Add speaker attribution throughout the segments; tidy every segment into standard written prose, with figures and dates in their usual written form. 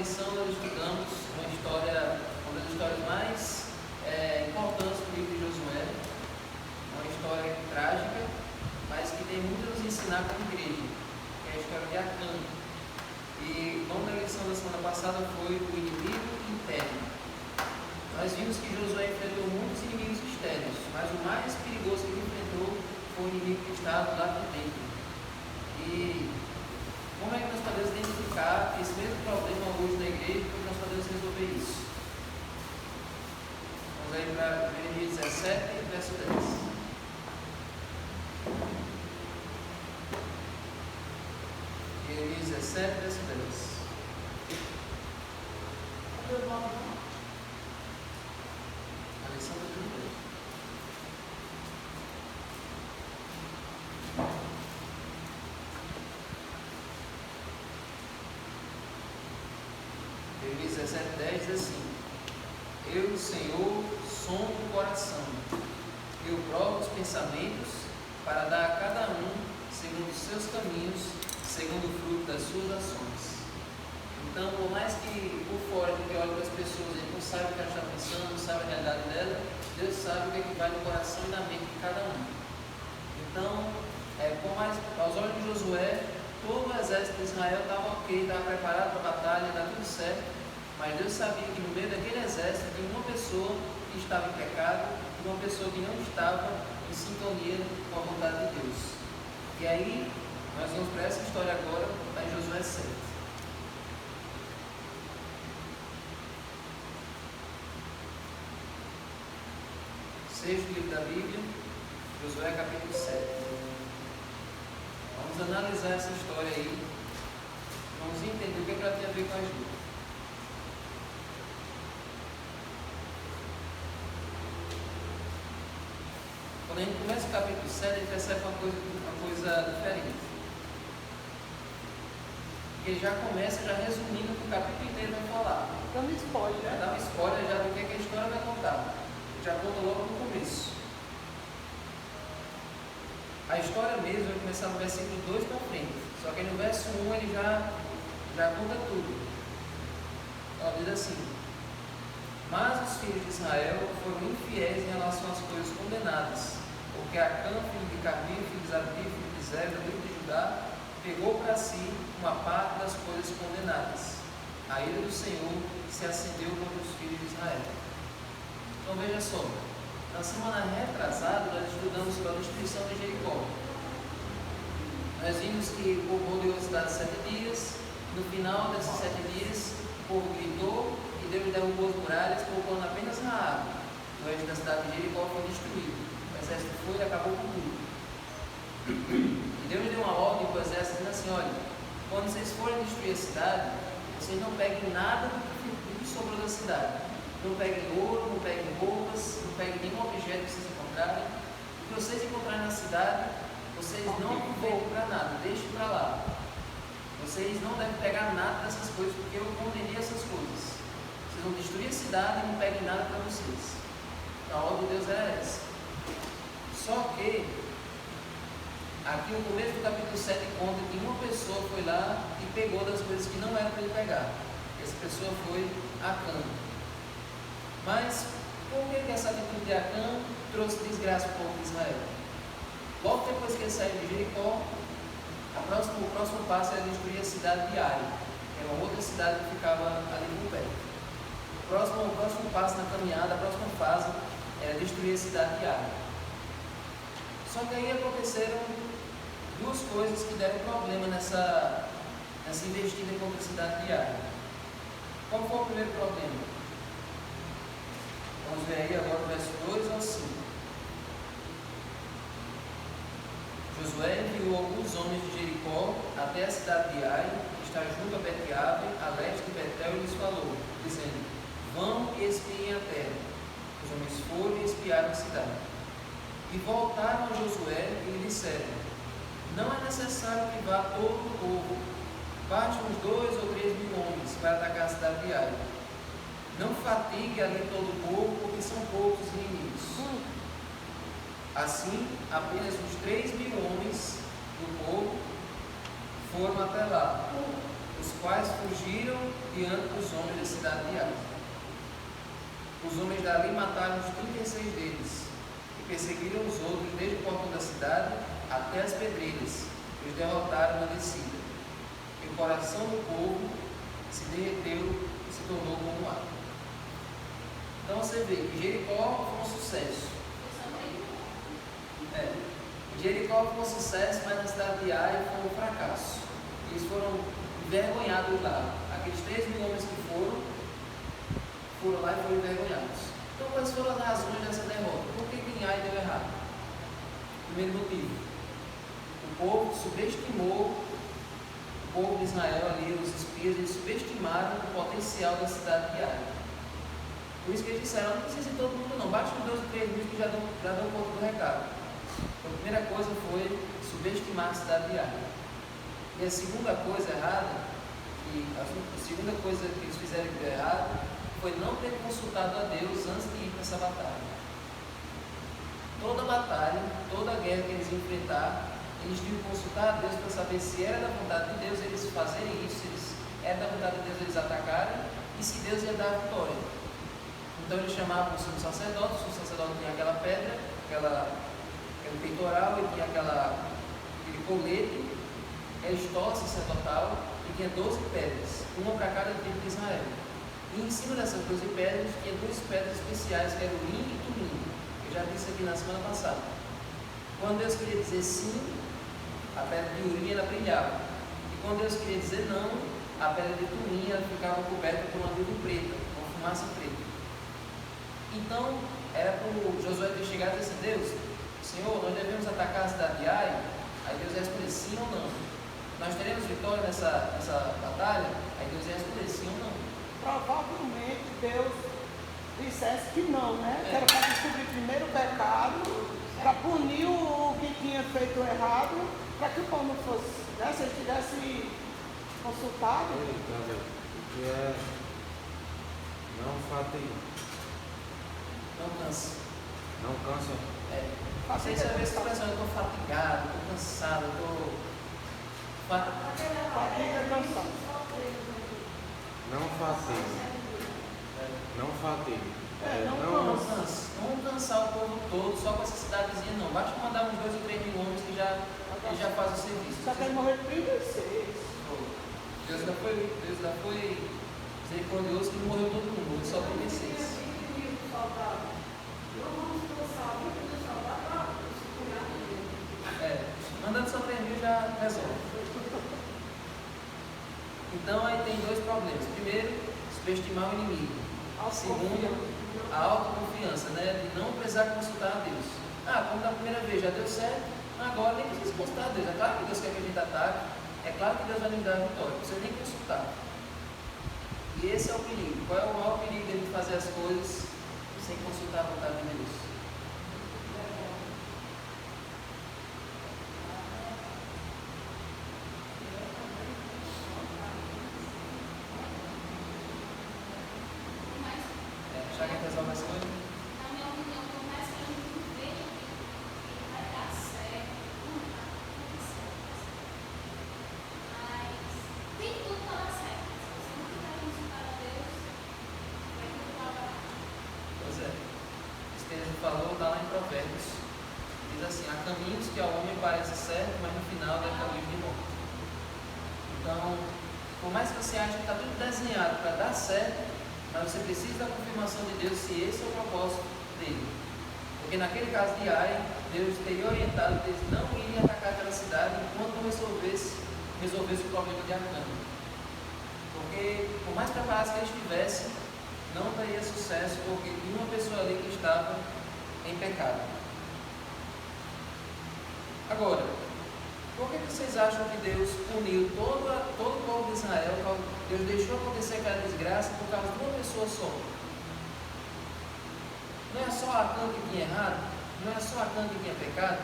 Speaker 1: lição nós estudamos uma das histórias mais importantes do livro de Josué, uma história trágica, mas que tem muito a nos ensinar como igreja, que é a história de Acã. E o nome da lição da semana passada foi o inimigo interno. Nós vimos que Josué enfrentou muitos inimigos externos, mas o mais perigoso que ele enfrentou foi o inimigo que estava lá por dentro. E como é que nós podemos identificar esse mesmo problema hoje na igreja e como nós podemos resolver isso? Vamos aí para Jeremias 17, verso 10. Jeremias 17, verso 10. A lição do primeiro. Jeremias 17, 10 diz assim: Eu, Senhor, sondo o coração, eu provo os pensamentos, para dar a cada um segundo os seus caminhos, segundo o fruto das suas ações. Então, por mais que por fora de que olha para as pessoas, a gente não sabe o que ela está pensando, não sabe a realidade dela, Deus sabe o que é que vai no coração e na mente de cada um. Então, por mais, aos olhos de Josué, todo o exército de Israel estava ok, estava preparado para a batalha, estava tudo certo, mas Deus sabia que no meio daquele exército tinha uma pessoa que estava em pecado e uma pessoa que não estava em sintonia com a vontade de Deus. E aí, nós vamos para essa história agora, lá em Josué 7. Sexto livro da Bíblia, Josué capítulo 7. Vamos analisar essa história aí, vamos entender o que ela tem a ver com as duas. Quando a gente começa o capítulo 7, a gente percebe uma coisa diferente. Porque já começa resumindo o que o capítulo inteiro vai falar.
Speaker 2: Dando spoiler.
Speaker 1: Já dá um spoiler já do que a história vai contar. Já conta logo no começo. A história mesmo vai começar no versículo 2 para frente. Só que no verso 1 ele já conta tudo. Ela diz assim: Mas os filhos de Israel foram infiéis em relação às coisas condenadas, porque Acã, filho de Carmi, filho de Zabdi, filho de Zebra, filho de Judá, pegou para si uma parte das coisas condenadas. A ira do Senhor se acendeu contra os filhos de Israel. Então veja só, na semana retrasada nós estudamos sobre a destruição de Jericó. Nós vimos que o povo rodeou a cidade 7 dias, no final desses 7 dias o povo gritou e Deus derrubou as muralhas, poupando apenas Raabe. O resto da cidade de Jericó foi destruído. O exército foi e acabou com tudo. E Deus deu uma ordem para o exército dizendo assim: olha, quando vocês forem destruir a cidade, vocês não peguem nada do que sobrou da cidade. Não peguem ouro, não peguem roupas, não peguem nenhum objeto que vocês encontrarem. O que vocês encontrarem na cidade, vocês não aproveitem para nada, deixem para lá. Vocês não devem pegar nada dessas coisas, porque eu condenei essas coisas. Vocês vão destruir a cidade e não peguem nada para vocês. A ordem de Deus era essa. Só que aqui no começo do capítulo 7 conta que uma pessoa foi lá e pegou das coisas que não eram para ele pegar. Essa pessoa foi Acã. Mas por que essa atitude de Acã trouxe desgraça para o povo de Israel? Logo depois que ele saiu de Jericó, o próximo passo era destruir a cidade de Ai, que era uma outra cidade que ficava ali por perto. O próximo passo na caminhada, a próxima fase, era destruir a cidade de Ai. Só que aí aconteceram duas coisas que deram problema nessa investida contra a cidade de Ai. Qual foi o primeiro problema? Vamos ver aí agora o verso 2 ao 5. Josué enviou alguns homens de Jericó até a cidade de Ai, que está junto a Bet-Ave, a leste de Betel, e lhes falou, dizendo: Vão e espiem a terra. Os homens foram e espiaram a cidade. E voltaram a Josué e lhe disseram: Não é necessário que vá todo o povo, basta uns 2 ou 3 mil homens para atacar a cidade de Ai. Não fatigue ali todo o povo, porque são poucos inimigos. Assim, apenas uns 3 mil homens do povo foram até lá. O os quais fugiram diante dos homens da cidade de Ai. Os homens dali mataram os 36 deles, e perseguiram os outros desde o portão da cidade até as pedreiras, e os derrotaram na descida. E o coração do povo se derreteu e se tornou como água. Então você vê que Jericó foi um sucesso. Jericó foi um sucesso, mas na cidade de Ai foi um fracasso. Eles foram envergonhados lá. Aqueles 3.000 homens que foram lá e foram envergonhados. Então, quais foram as razões dessa derrota? Por que em Ai deu errado? Primeiro motivo: o povo subestimou, o povo de Israel ali, os espias, eles subestimaram o potencial da cidade de Ai. Por isso que eles disseram: não precisa de todo mundo não, bate uns 2 ou 3 mil que já dão conta do recado. Então, a primeira coisa foi subestimar a cidade de Ai. E a segunda coisa errada, a segunda coisa que eles fizeram que deu errado, foi não ter consultado a Deus antes de ir para essa batalha. Toda batalha, toda guerra que eles iam enfrentar, eles tinham que consultar a Deus para saber se era da vontade de Deus eles fazerem isso, se era da vontade de Deus eles atacarem, e se Deus ia dar a vitória. Então eles chamavam o sumo sacerdote tinha aquela pedra, aquele peitoral, e tinha aquele colete, a estola sacerdotal, e tinha 12 pedras, uma para cada tribo de Israel. E em cima dessas 12 pedras tinha 2 pedras especiais, que eram Urim e Tumim. Eu já disse aqui na semana passada. Quando Deus queria dizer sim, a pedra de Urim ela brilhava. E quando Deus queria dizer não, a pedra de Tumim ela ficava coberta por uma nuvem preta, uma fumaça preta. Então, era para o Josué ter chegado e dizer assim: Deus, Senhor, nós devemos atacar a cidade de Ai? Aí Deus ia responder sim ou não. Nós teremos vitória nessa batalha? Aí Deus ia responder sim ou não.
Speaker 2: Provavelmente Deus dissesse que não, né? Que era para descobrir primeiro o pecado, para punir o que tinha feito errado, para que o povo não fosse, né? Se ele tivesse consultado.
Speaker 3: Que é não fatem.
Speaker 1: Não cansa.
Speaker 3: Não cansa.
Speaker 1: Você já vê essa expressão: eu estou fatigado, estou cansado, estou.
Speaker 2: Fatiga é cansado.
Speaker 3: Não fatigue. Não fatigue.
Speaker 1: Não cansar o povo todo só com essa cidadezinha, não. Basta mandar uns 2 ou 3 mil homens que já faz o serviço.
Speaker 2: Só quer morrer 36.
Speaker 1: Deus ainda foi misericordioso que não morreu todo mundo, morreu só 36. Mandando só 3 mil já resolve. Então aí tem 2 problemas. Primeiro, subestimar o inimigo. Segundo, a autoconfiança, né? De não precisar consultar a Deus. Como da primeira vez já deu certo, agora nem precisa consultar a Deus. É claro que Deus quer que a gente ataque, é claro que Deus vai nos dar a vitória, não precisa nem consultar. E esse é o perigo. Qual é o maior perigo de a gente fazer as coisas sem consultar a vontade de Deus? Já que resolve as coisas?
Speaker 4: Na minha opinião, por mais que a gente veja que vai dar certo, não vai dar certo. Mas tem tudo para dar certo. Se você não ficar consultando a Deus, vai tudo lá para lá.
Speaker 1: Pois é. Estevão falou, está lá em Provérbios. Diz assim: há caminhos que ao homem parece certo, mas no final é caminho de morte. Então, por mais que você ache que está tudo desenhado para dar certo, mas você precisa da confirmação de Deus se esse é o propósito dele. Porque naquele caso de Ai, Deus teria orientado que eles não iriam atacar aquela cidade enquanto não resolvesse o problema de Acã. Porque, por mais preparados que eles estivessem, não daria sucesso, porque tinha uma pessoa ali que estava em pecado. Agora, por que vocês acham que Deus puniu todo o povo de Israel? Deus deixou acontecer aquela desgraça por causa de uma pessoa só? Não é só Acã que tinha errado? Não é só Acã que tinha pecado?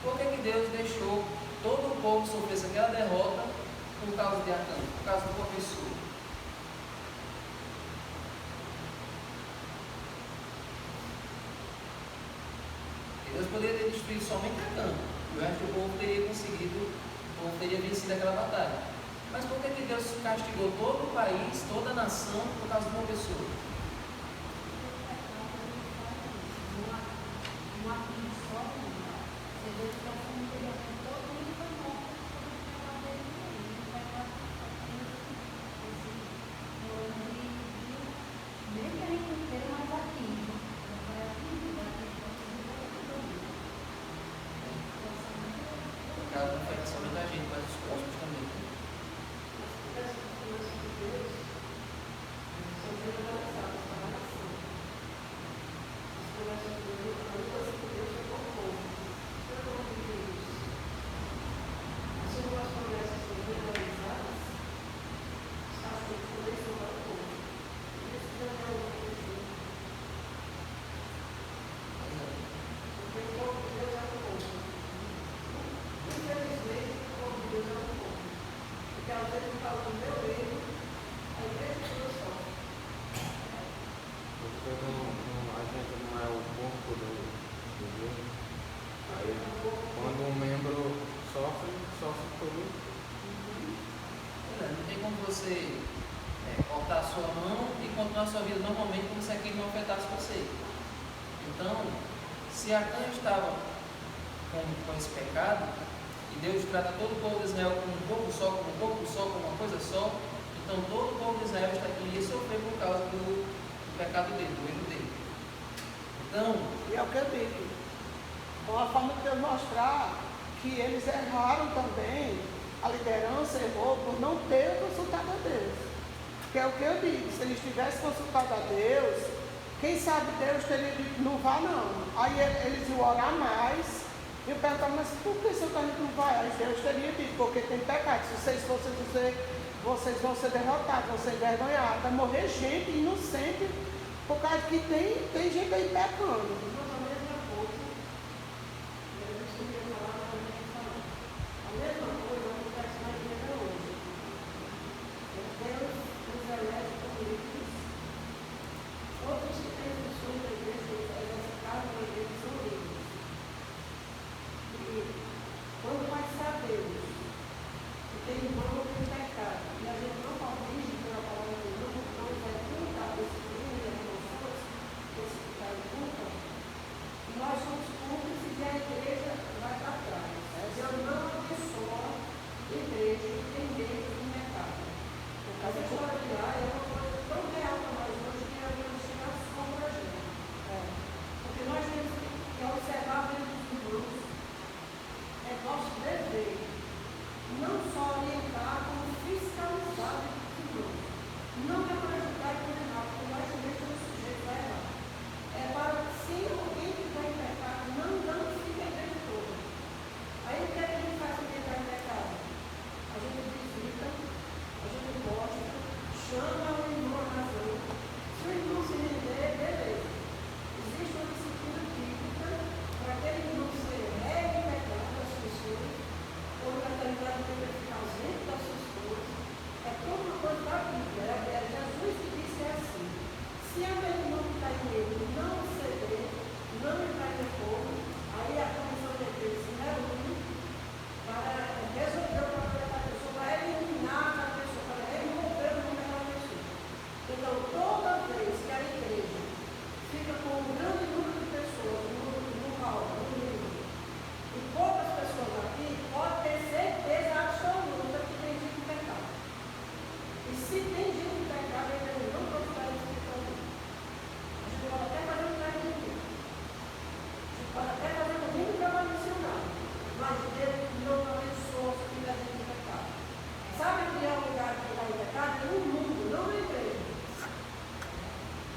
Speaker 1: Por que Deus deixou todo o povo sofrer aquela derrota por causa de Acã, por causa de uma pessoa? Deus poderia ter destruído somente Acã. O resto do povo teria vencido aquela batalha. Mas por que Deus castigou todo o país, toda a nação, por causa de uma pessoa? Por causa do enfraquecimento da gente, mas os próximos também.
Speaker 3: Porque a gente não é o corpo do Deus. Aí, quando um membro sofre tudo.
Speaker 1: Não tem como você cortar a sua mão e continuar a sua vida normalmente como se aquilo não afetasse você. Então, se Acã estava com esse pecado, e Deus trata todo o povo de Israel como um corpo só, como uma coisa só, então todo o povo de Israel iria sofrer por causa do pecado dele, do erro dele. Então,
Speaker 2: E é o que eu digo. Uma forma de Deus mostrar que eles erraram também, a liderança errou por não ter consultado a Deus. Que é o que eu digo, se eles tivessem consultado a Deus, quem sabe Deus teria dito, não vá não. Aí eles iam orar mais, e eu perguntava, mas por que seu carro não vai? Aí Deus teria dito, porque tem pecado. Se vocês fossem dizer, vocês vão ser derrotados, vão ser envergonhados. Vai morrer gente inocente, por causa que tem gente aí pecando.
Speaker 5: Outros que têm funções da igreja, essa casa da igreja são livres. E quando vai saber que tem irmão que tem pecado, e a gente não corrige pela palavra de Deus, não vai contar esse crime, as emoções, esse pecado de culpa, nós somos cúmplices e a igreja vai para trás. Deus não abençoa a igreja que tem medo do pecado. Essa história de lá é uma coisa tão real para nós hoje que a gente chega só para a gente. Porque nós temos que observar dentro dos irmãos. É nosso dever não só orientar, como fiscalizar dentro dos irmãos. Não é para ajudar e condenar, porque nós também somos sujeitos a errar. É para, se alguém estiver em pecado, não danifique a igreja toda. Aí o que é que a gente faz quando entrar em pecado? A gente visita, a gente mostra, chama o irmão à razão. Se o irmão se render, beleza. Existe uma disciplina bíblica para aquele irmão ser regra e pecado das pessoas, ou na realidade dele ficar ausente das suas coisas. É toda uma coisa da Bíblia. É Jesus que disse assim: se aquele irmão que está em ele não ceder, não entrar em fogo, aí a comissão de Deus se reúne para resolver o problema da pessoa, para eliminar a pessoa, para remover o nome daquela pessoa. Então, toda vez que a igreja fica com um grande número de pessoas no hall, no livro, e poucas pessoas aqui, pode ter certeza absoluta que tem gente de pecado. E se tem gente de pecado, a igreja não pode estar explicando. A gente pode até fazer um trabalho de Deus. A gente pode até fazer um lindo trabalho missionário. Mas Deus não abençoa se tiver gente de pecado. Sabe que é um lugar que está em pecado? No mundo, não na igreja.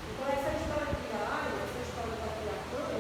Speaker 5: Então essa história de Aia, essa história da criatura,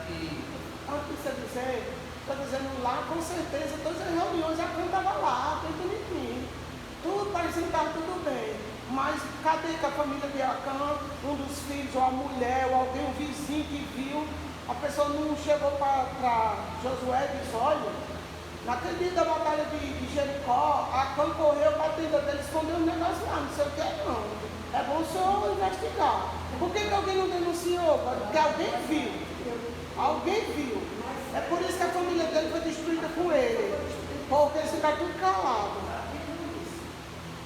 Speaker 1: que.
Speaker 2: Antes de você dizer, estou dizendo lá, com certeza, todas as reuniões a Cam estava lá, bem bonitinho. Tudo parecia que estava tudo bem. Mas cadê que a família de Acã, um dos filhos, ou a mulher, ou alguém, um vizinho que viu, a pessoa não chegou para Josué e disse, olha, naquele dia da batalha de Jericó, Acã correu para a tenda dele, escondeu um negócio lá, não sei o que não. É bom o senhor investigar. Por que alguém não denunciou? Porque alguém viu. Alguém viu. É por isso que a família dele foi destruída com ele. Porque eles ficaram tudo calados.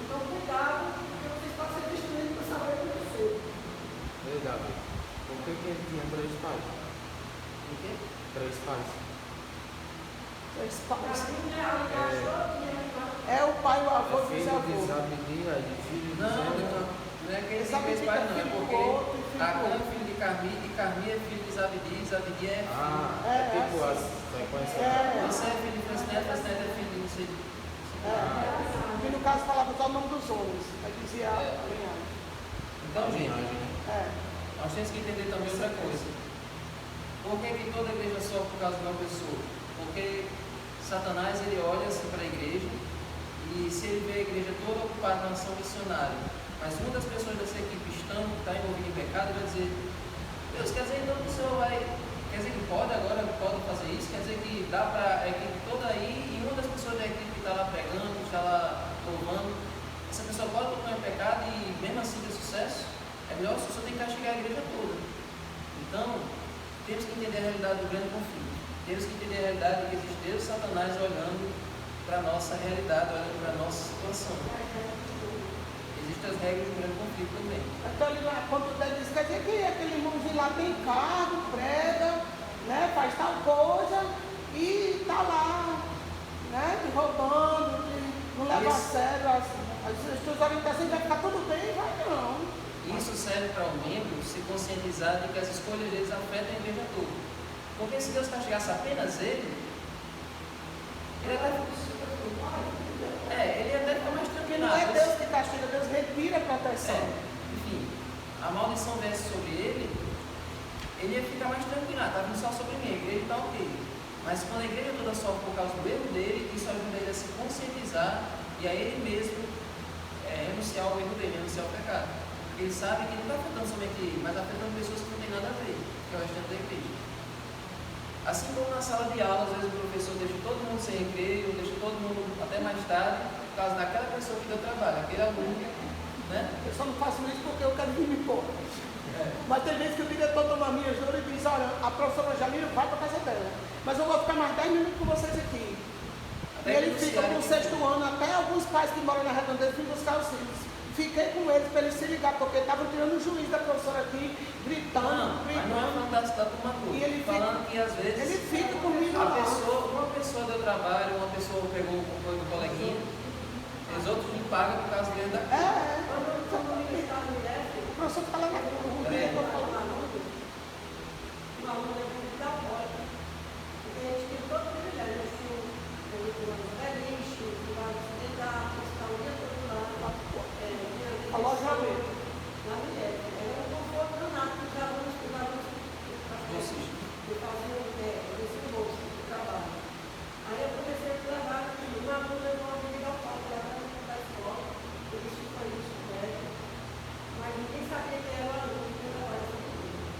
Speaker 5: Então, cuidado, porque vocês podem ser destruídos por saber o que aconteceu.
Speaker 3: Ei, Davi, por que ele tinha 3 pais?
Speaker 1: O quê?
Speaker 3: 3 pais.
Speaker 2: É o pai, o avô,
Speaker 3: É
Speaker 2: o
Speaker 3: filho de
Speaker 2: bisavô.
Speaker 3: Zabidia, de filho de
Speaker 1: Não,
Speaker 3: Zé.
Speaker 1: não é que ele tem
Speaker 2: Zabdi
Speaker 1: 3 pais, não. É
Speaker 2: filho do
Speaker 1: porque
Speaker 2: outro e filho do
Speaker 1: Acã é
Speaker 2: outro.
Speaker 1: filho de Carmi é filho de Zabdi é filho.
Speaker 3: Ah,
Speaker 2: É,
Speaker 3: é tipo
Speaker 2: é
Speaker 3: a
Speaker 2: assim.
Speaker 3: sequência.
Speaker 2: É.
Speaker 1: Você é filho de Fresneto é filho de não sei.
Speaker 2: Que no caso falava só o nome dos homens. Aí dizia a
Speaker 1: É.
Speaker 2: linhagem.
Speaker 1: Então, gente,
Speaker 3: Linhagem, né?
Speaker 2: É.
Speaker 1: nós temos que entender também outra coisa. Por que toda igreja sofre por causa de uma pessoa? Porque Satanás ele olha assim para a igreja e se ele vê a igreja toda ocupada na ação missionária, mas uma das pessoas dessa equipe está envolvida em pecado, ele vai dizer, Deus, quer dizer então que o senhor vai, quer dizer que pode fazer isso, quer dizer que dá para a equipe toda aí e uma das pessoas da equipe que está lá pregando, que está lá louvando, essa pessoa pode tocar em pecado e mesmo assim ter sucesso? É melhor se o senhor tem que castigar a igreja toda. Então, temos que entender a realidade do grande conflito. Temos que entender a realidade de que existe Deus e Satanás olhando para a nossa realidade, olhando para a nossa situação. Existem as regras do grande conflito também.
Speaker 2: Então, ele lá, quando ele diz, quer dizer que aquele irmãozinho lá tem cargo, prega, né, faz tal coisa e está lá, né, roubando, não leva a sério as suas orientações, vai ficar tudo bem, vai não.
Speaker 1: Isso serve para o membro se conscientizar de que as escolhas deles afetam a igreja toda. Porque se Deus castigasse apenas ele até fica mais
Speaker 2: Porque
Speaker 1: tranquilo.
Speaker 2: não é Deus que castiga, Deus retira a proteção.
Speaker 1: Enfim, a maldição desce sobre ele ia ficar mais tranquilo. Está vindo só sobre mim, a igreja está ok. Mas quando a igreja toda sofre por causa do erro dele, isso ajuda ele a se conscientizar e a ele mesmo renunciar ao erro dele, renunciar ao pecado. Porque ele sabe que não está afetando somente ele, mas afetando pessoas que não têm nada a ver, que é o restante da igreja. Assim como na sala de aula, às vezes o professor deixa todo mundo sem recreio, deixa todo mundo até mais tarde, por causa daquela pessoa que deu trabalho, aquele aluno, né?
Speaker 2: Eu só não faço isso porque eu quero vir embora. Mas tem vezes que o diretor toma a minha jura e diz, olha, a professora Jamila vai para casa dela, mas eu vou ficar mais 10 minutos com vocês aqui. E ele fica com o 6º ano, até alguns pais que moram na redondeza vêm buscar os filhos. Fiquei com eles para eles se ligar, porque estavam tirando o juiz da professora aqui, gritando,
Speaker 1: Mas não é fantástico da turma toda.
Speaker 2: E ele
Speaker 1: falando que às vezes
Speaker 2: ele fica comigo lá.
Speaker 1: uma pessoa deu trabalho, uma pessoa pegou o coleguinha, os outros não pagam por causa dele da
Speaker 2: O professor fala na rua, o diretor fala na rua.
Speaker 5: Uma aluna dentro da porta. Porque a gente tem todo o privilégio. Eu fui no beliche, fui lá no estudar, está o dia todo lá.
Speaker 2: A loja mesmo.
Speaker 5: Na mulher. Era um conforto danado para os alunos que faziam esse bolso de trabalho. Aí eu comecei a trabalhar aqui. Uma aluna não abriu a porta lá da escola. Isso foi isso, né? Mas ninguém sabia que era o aluno que trabalhava comigo.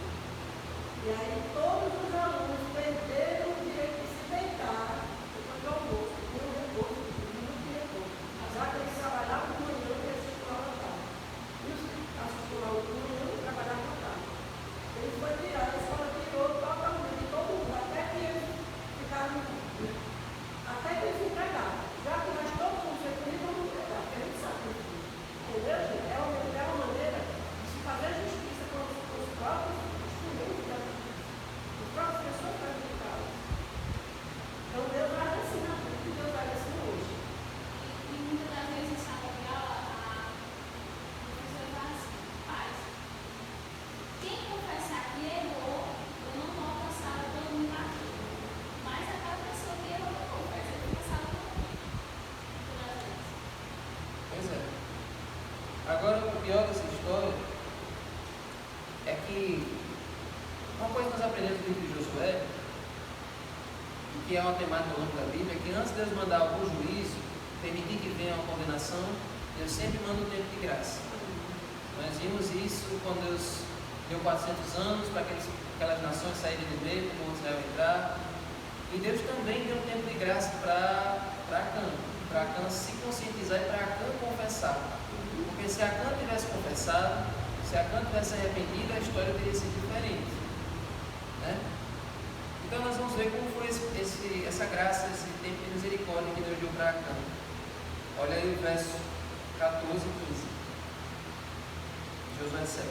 Speaker 5: E aí todos os alunos perderam o direito de se deitar depois do almoço, com o repouso, no diretor. Já que eles trabalhavam de manhã e assistiam à tarde. E os que assistiam ao de manhã trabalhavam à tarde. Eles foram tirar, a escola tirou totalmente todo mundo, até que eles ficaram, até que eles se entregaram. Já que nós todos somos feitos, vamos entregar, porque a gente sabe disso. Entendeu, gente? É uma maneira de se fazer justiça com os próprios instrumentos da justiça. As próprias pessoas prejudicadas. Então Deus vai assim na vida e Deus vai assim hoje.
Speaker 4: E muitas das vezes em sala de aula, a professora fala assim, pais, quem confessar que errou, eu não volto à sala, todo mundo está aqui. Mas aquela pessoa que errou não confessa, ele fica a sala toda. Muitas das vezes.
Speaker 1: Pois é. Agora, o pior dessa história é que Uma coisa que nós aprendemos no livro de Josué, que é uma temática ao longo da Bíblia, é que antes de Deus mandar algum juízo, permitir que venha uma condenação, Deus sempre manda um tempo de graça. Nós vimos isso quando Deus deu 400 anos para aquelas nações saírem do meio, como Israel entrar. E Deus também deu um tempo de graça para Acã se conscientizar e para Acã confessar. Porque se Acã tivesse confessado, se Acã tivesse arrependido, a história teria sido diferente. Né? Então nós vamos ver como foi essa graça, esse tempo de misericórdia que Deus deu para Acã. Olha aí o verso 14 e 15. Josué 7.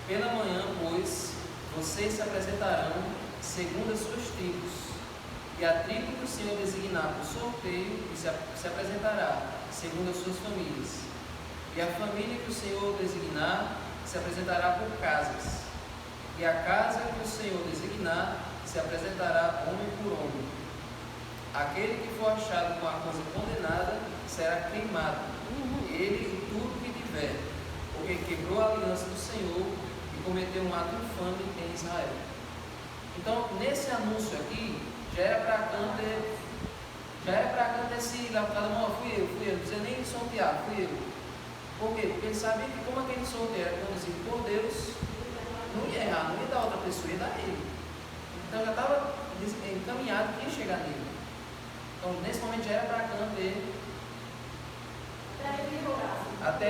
Speaker 1: Pela manhã, pois, vocês se apresentarão segundo as suas tribos, e a tribo que o Senhor designar por sorteio se apresentará segundo as suas famílias, e a família que o Senhor designar se apresentará por casas, e a casa que o Senhor designar se apresentará homem por homem. Aquele que for achado com a coisa condenada será queimado, ele e tudo que tiver, porque quebrou a aliança do Senhor e cometeu um ato infame em Israel. Então, nesse anúncio aqui, já era para Acã ter se levantado, não, fui eu, não precisa nem sortear, fui eu. Por quê? Porque ele sabia que como aquele sorteio era conduzido por Deus, não ia errar, não ia dar outra pessoa, ia dar ele. Então já estava encaminhado que ia chegar nele. Então, nesse momento já era para Acã ter. Até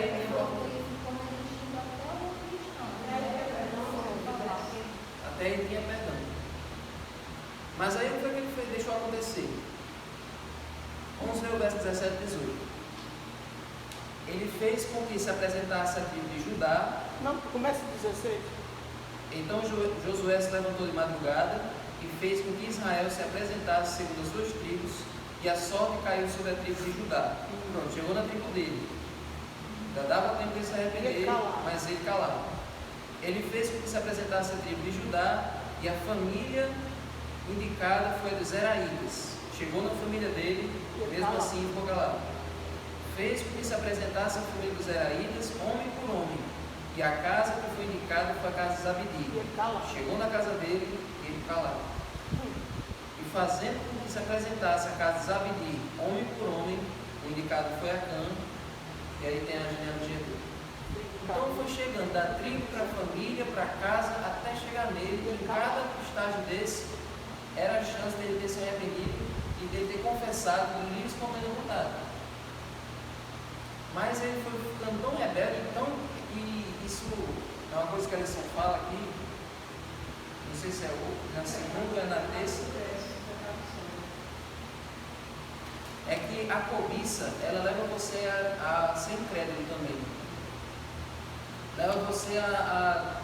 Speaker 1: ele tinha perdão. Mas aí o que ele deixou acontecer? Vamos ver o verso 17 e 18. Ele fez com que se apresentasse a tribo de Judá.
Speaker 2: Não, começa 16.
Speaker 1: Então Josué se levantou de madrugada e fez com que Israel se apresentasse segundo as suas tribos, e a sorte caiu sobre a tribo de Judá. Pronto, chegou na tribo dele. Já dava tempo de se arrepender, mas ele calava. Ele fez com que se apresentasse a tribo de Judá, e a família indicada foi a dos Zeraítas. Chegou na família dele, mesmo assim ficou calado. Fez com que se apresentasse a família dos Zeraítas, homem por homem, e a casa que foi indicada foi a casa de Zabdi. Chegou na casa dele e ele calado. E fazendo com que se apresentasse a casa de Zabdi, homem por homem, o indicado foi Acã, e aí tem a genealogia dele. Então foi chegando da tribo para a família, para a casa, até chegar nele, e em cada estágio desse, era a chance dele ter se arrependido e dele ter confessado do livro como ele vontade. Mas ele foi ficando tão rebelde, e isso é uma coisa que a lição fala aqui, não sei se é na segunda ou é na terça, é que a cobiça, ela leva você a ser incrédulo também. Leva você a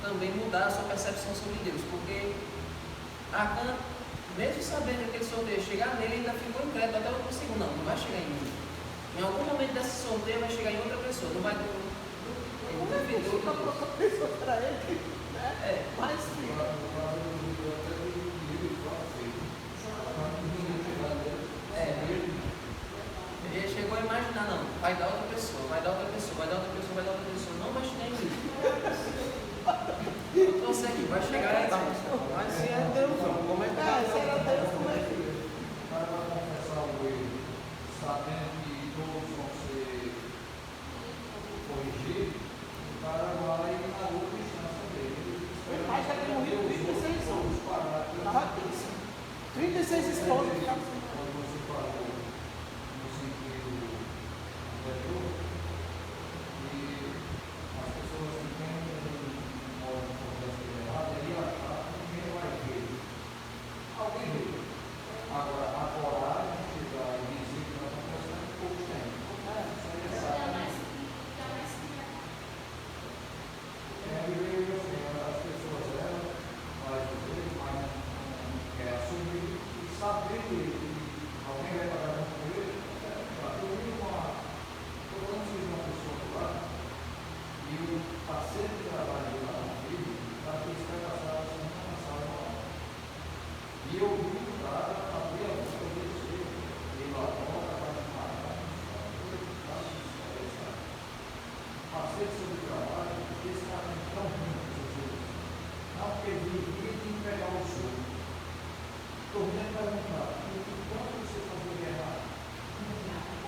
Speaker 1: também mudar a sua percepção sobre Deus, porque Acã, mesmo sabendo que aquele sorteio ia chegar nele, ainda ficou incrédulo até o último segundo. Não vai chegar em mim. Em algum momento desse sorteio vai chegar em outra pessoa. Não vai.
Speaker 2: Como é que fica para outra pessoa para ele? Né? Mas
Speaker 1: ele chegou a imaginar, não, vai dar outra pessoa, vai dar outra pessoa, vai dar outra pessoa, vai dar outra pessoa, não vai chegar em mim. Eu trouxe aqui, vai chegar aí.
Speaker 3: Mas se é Deus, como é que
Speaker 2: se era Deus, como é que
Speaker 6: O cara vai confessar o erro, sabendo que todos vão ser corrigidos, o cara vai na outra instância dele.
Speaker 2: Ele vai chegar no Rio 36 anos.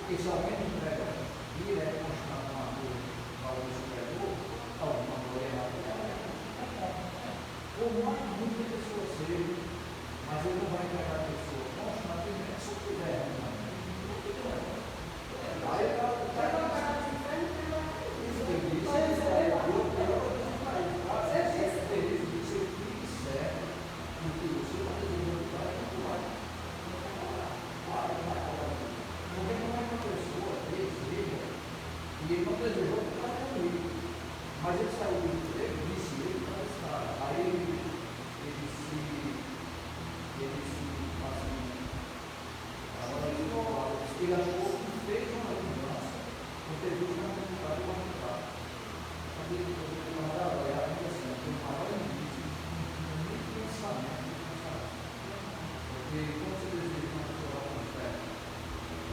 Speaker 6: Porque se alguém não entrega vir, é continuar com uma coisa para o superior, alguma coisa errada, é bom. Ou mais muita pessoa seja, mas ele não vai entregar a pessoa. Poxa, mas tem que se tiver, não. Aí ela vai pagar de frente pela isso que eu disse, é feliz de ser o que quiser, porque você vai ter dinheiro para atuar. Porque não é uma pessoa deseja, e ele não desejou ficar comigo, mas ele saiu do emprego, disse ele para estar. Aí ele se assim, agora ele achou que fez uma mudança, porque Deus não é vontade de machucar. Quando ele mandava olhar a assim, tem uma hora disso, nem pensamento, porque quando você deseja uma pessoa com fé,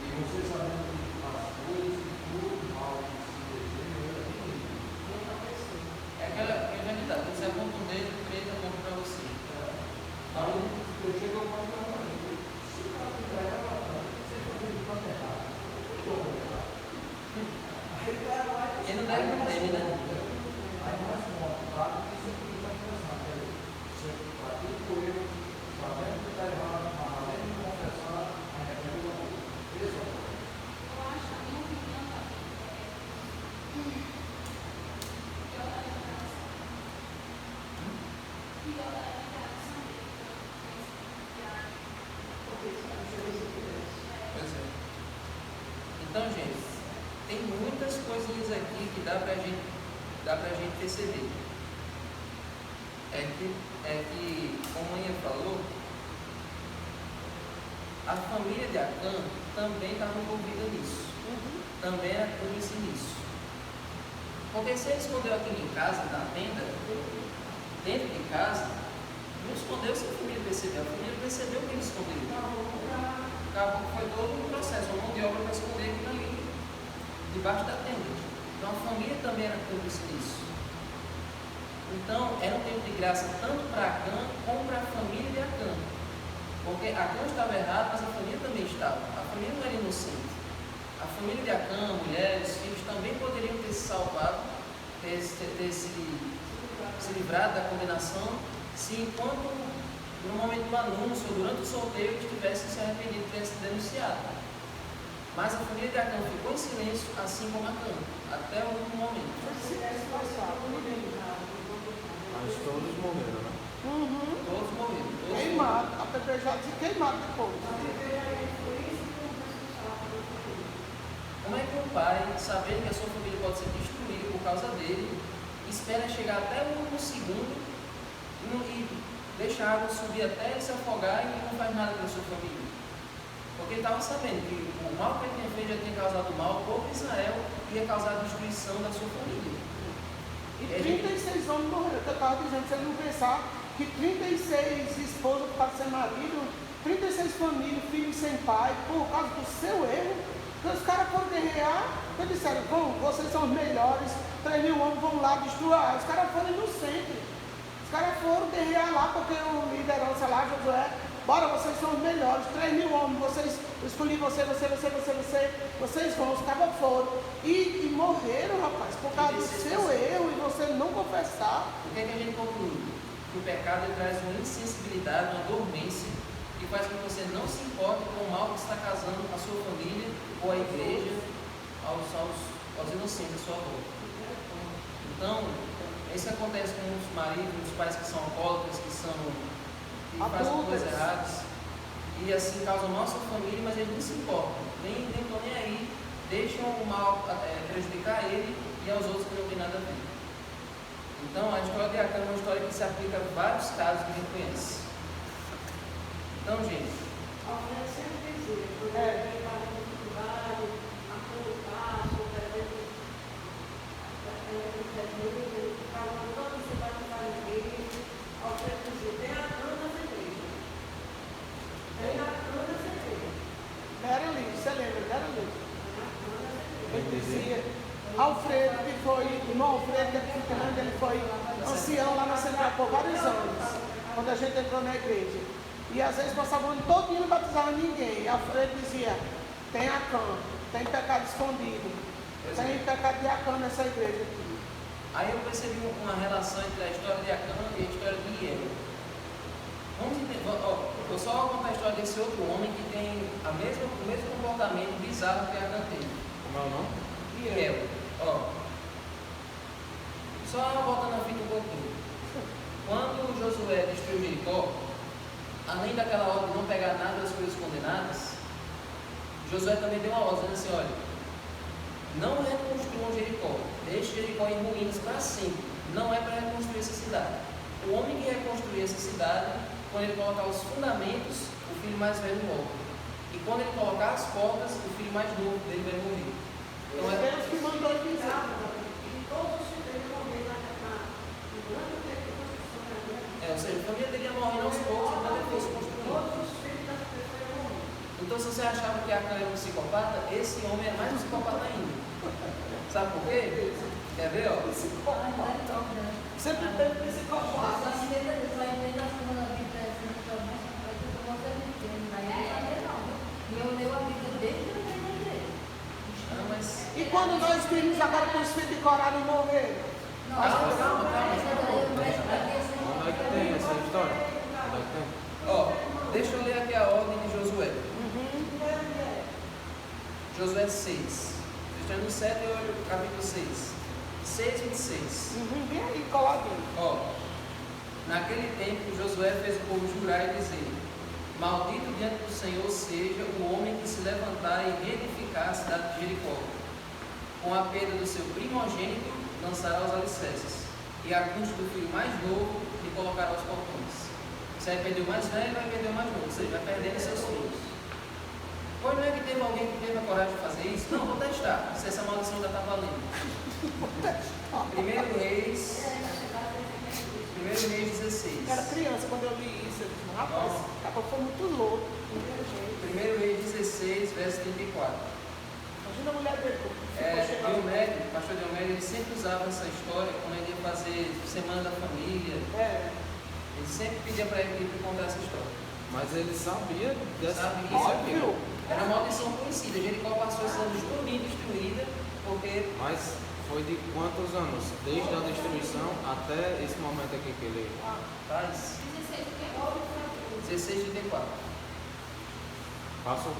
Speaker 6: e você sabendo que as coisas e tudo mal que se deseja,
Speaker 1: É aquela realidade, você aponta um dedo, o direito aponta para você.
Speaker 6: aí eu chego ao ponto de falar, se o cara entregar para trás, você está fazendo o tanto errado, eu estou errado. Aí o cara vai.
Speaker 1: Ele não deve entender, né?
Speaker 6: Aí nós fomos, tá? Isso aqui está interessante. Você pratica o erro, sabendo que está errado, mas além de confessar, arrepende o amor. Esse é o problema.
Speaker 4: Eu acho, a minha opinião, pior da revelação. Pior da revelação dele.
Speaker 1: Pois é. Então, gente, tem muitas coisinhas aqui que dá pra gente perceber. É que, como a Ian falou, a família de Acã também estava envolvida nisso. Também era cúmplice nisso. Porque se ele escondeu aquilo em casa, na tenda, dentro de casa, não escondeu se a família percebeu. A família percebeu que ele escondeu. Acabou, foi todo um processo, uma mão de obra para esconder aquilo ali, debaixo da tenda. Então a família também era cúmplice disso. Então era um tempo de graça tanto para Acã como para a família de Acã. Porque Acã estava errado, mas a família também estava. A família não era inocente. A família de Acã, mulheres, filhos, também poderiam ter se salvado, ter se livrado da condenação, se enquanto no momento do anúncio ou durante o sorteio eles tivessem se arrependido, tivessem denunciado. Mas a família de Acã ficou em silêncio, assim como Acã, até o último momento.
Speaker 3: Mas todos morreram, né?
Speaker 1: Todos morreram. Todos
Speaker 2: Queimado, apedrejado e queimado depois.
Speaker 1: Como é que um pai, sabendo que a sua família pode ser destruída por causa dele, espera chegar até o último segundo e deixa a água subir até ele se afogar e não faz nada pela sua família? Porque ele estava sabendo que o mal que ele tinha feito já tinha causado mal, o povo de Israel ia causar a destruição da sua família.
Speaker 2: E 36 homens morreram. Eu estava dizendo, se ele não pensar que 36 esposas para ser marido, 36 famílias, filhos sem pai, por causa do seu erro, que os caras foram guerrear, eles disseram, bom, vocês são os melhores, 3.000 homens vão lá destruir. Os caras foram inocentes. Os caras foram guerrear lá porque o liderança lá, Josué, bora, vocês são os melhores, 3.000 homens, vocês, eu escolhi vocês vão, os caras foram. E morreram, rapaz, por causa do seu erro e você não confessar.
Speaker 1: O que é que a gente conclui? Que o pecado ele traz uma insensibilidade, uma dormência, que faz com que você não se importe com o mal que está causando a sua família ou a igreja, aos inocentes à sua volta. Então, isso acontece com muitos maridos, muitos pais que são alcoólatras, que fazem coisas erradas, e assim causam mal à sua família, mas eles não se importam, nem estão nem aí, deixam o mal prejudicar ele e aos outros que não tem nada a ver. Então, a história de Acã é uma história que se aplica a vários casos que a gente conhece. Então, gente.
Speaker 5: Alfredo sempre dizia, quando ele estava com dificuldade, a passo, o presente, ele ficava toda cidade para a igreja. Alfredo dizia, tem a cama da igreja. Tem a cama da igreja.
Speaker 2: Era ali, você lembra, era ali. Ele dizia, Alfredo, que foi, irmão Alfredo, ele foi ancião lá na Central por vários anos, quando a gente entrou na igreja. E às vezes passava o ano todinho não batizava ninguém. E Alfredo dizia, Tem Acã, tem pecado escondido, tem pecado de Acã nessa igreja aqui.
Speaker 1: Aí eu percebi uma relação entre a história de Acã e a história de Iel. Vamos entender, vou só contar a história desse outro homem que tem o mesmo comportamento bizarro que Acã teve.
Speaker 3: Como é o nome?
Speaker 1: Iel. Só voltando a fita um pouquinho. Quando Josué destruiu Jericó, além daquela ordem de não pegar nada das coisas condenadas, Josué também deu uma ordem, dizendo assim, olha, não reconstruam Jericó, deixe Jericó em ruínas para sempre, não é para reconstruir essa cidade. O homem que reconstruir essa cidade, quando ele colocar os fundamentos, o filho mais velho morre. E quando ele colocar as portas, o filho mais novo dele vai morrer. Então é
Speaker 2: Deus que mandou dizer.
Speaker 5: E todos os filhos dele morreram durante o tempo de construção.
Speaker 1: ou seja, a família dele ia morrendo aos poucos enquanto ele fosse construindo.
Speaker 5: Todos os filhos das pessoas morreram.
Speaker 1: Então, se você achava que Acã era um psicopata, esse homem é mais um psicopata ainda. Sabe por quê? Quer ver, ó?
Speaker 2: Sempre teve psicopata.
Speaker 1: Não, mas...
Speaker 2: E quando nós vimos agora que os filhos de Corá não morreram?
Speaker 1: Calma.
Speaker 3: Onde é que tem essa história? Onde é que tem?
Speaker 1: Ó, deixa eu ler aqui a ordem de Josué. Josué 6. Estou no 7 e olho o capítulo 6. 6, 26.
Speaker 2: Vem aí, coladinho.
Speaker 1: Ó, naquele tempo Josué fez o povo jurar e dizer: maldito diante do Senhor seja o homem que se levantar e reedificar a cidade de Jericó. Com a perda do seu primogênito lançará os alicerces, e a custa do filho mais novo lhe colocará os portões. Se aí perdeu o mais velho, vai perder o mais novo, ou seja, vai perdendo seus filhos. Pois não é que teve alguém que teve a coragem de fazer isso? Não, vou testar, se essa maldição já está valendo. 1 Reis 16.
Speaker 2: Eu era criança quando eu li isso. Eu disse, rapaz, esse cara foi muito louco.
Speaker 1: 1 Reis 16, verso 34.
Speaker 2: Imagina a mulher dele.
Speaker 1: O pastor Diomédio, ele sempre usava essa história quando ele ia fazer Semana da Família. Ele sempre pedia para ele contar essa história.
Speaker 3: Mas ele sabia dessa
Speaker 1: Sabe
Speaker 3: disso aqui.
Speaker 2: Óbvio.
Speaker 1: Era uma maldição conhecida. Jericó passou esses anos todinho destruída, porque
Speaker 3: Mas foi de quantos anos? Desde a destruição até esse momento aqui que ele...
Speaker 1: faz 16:34.
Speaker 3: Passou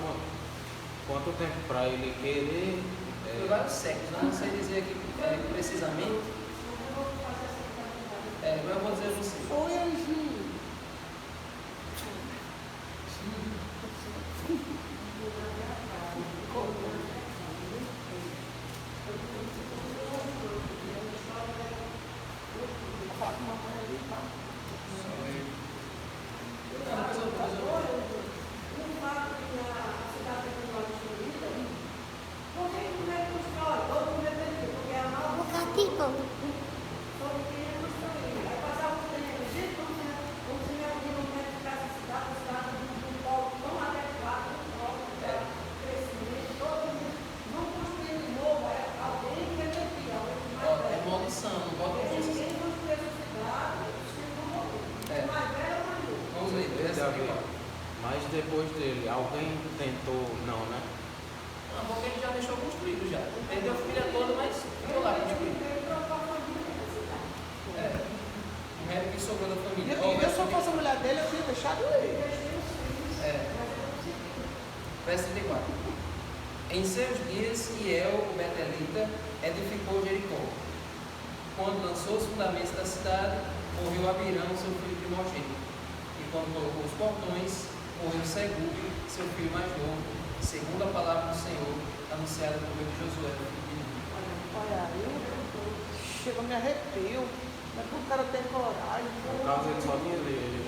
Speaker 3: quanto tempo para ele querer...
Speaker 1: Foi vários séculos, eu não sei dizer aqui precisamente. Mas eu vou dizer a você.
Speaker 2: Foi, Anjinho.
Speaker 3: Mas depois dele, alguém tentou... Não, né?
Speaker 1: Não, porque ele já deixou construído já. Perdeu a família toda, mas ficou lá construído. O resto que sobrou da família.
Speaker 2: E eu, se eu fosse a mulher dele, eu tinha deixado ele.
Speaker 1: Verso 34. Em seus dias, Iel, o Betelita, edificou Jericó. Quando lançou os fundamentos da cidade, morreu Abirão, seu filho primogênito. E quando colocou os portões, morreu Segub, seu filho mais novo, segundo a palavra do Senhor, anunciada por meio de Josué, filho de Nun.
Speaker 2: Olha, chega, me arrepio. Não é que o cara tem coragem.
Speaker 3: No caso ele só tinha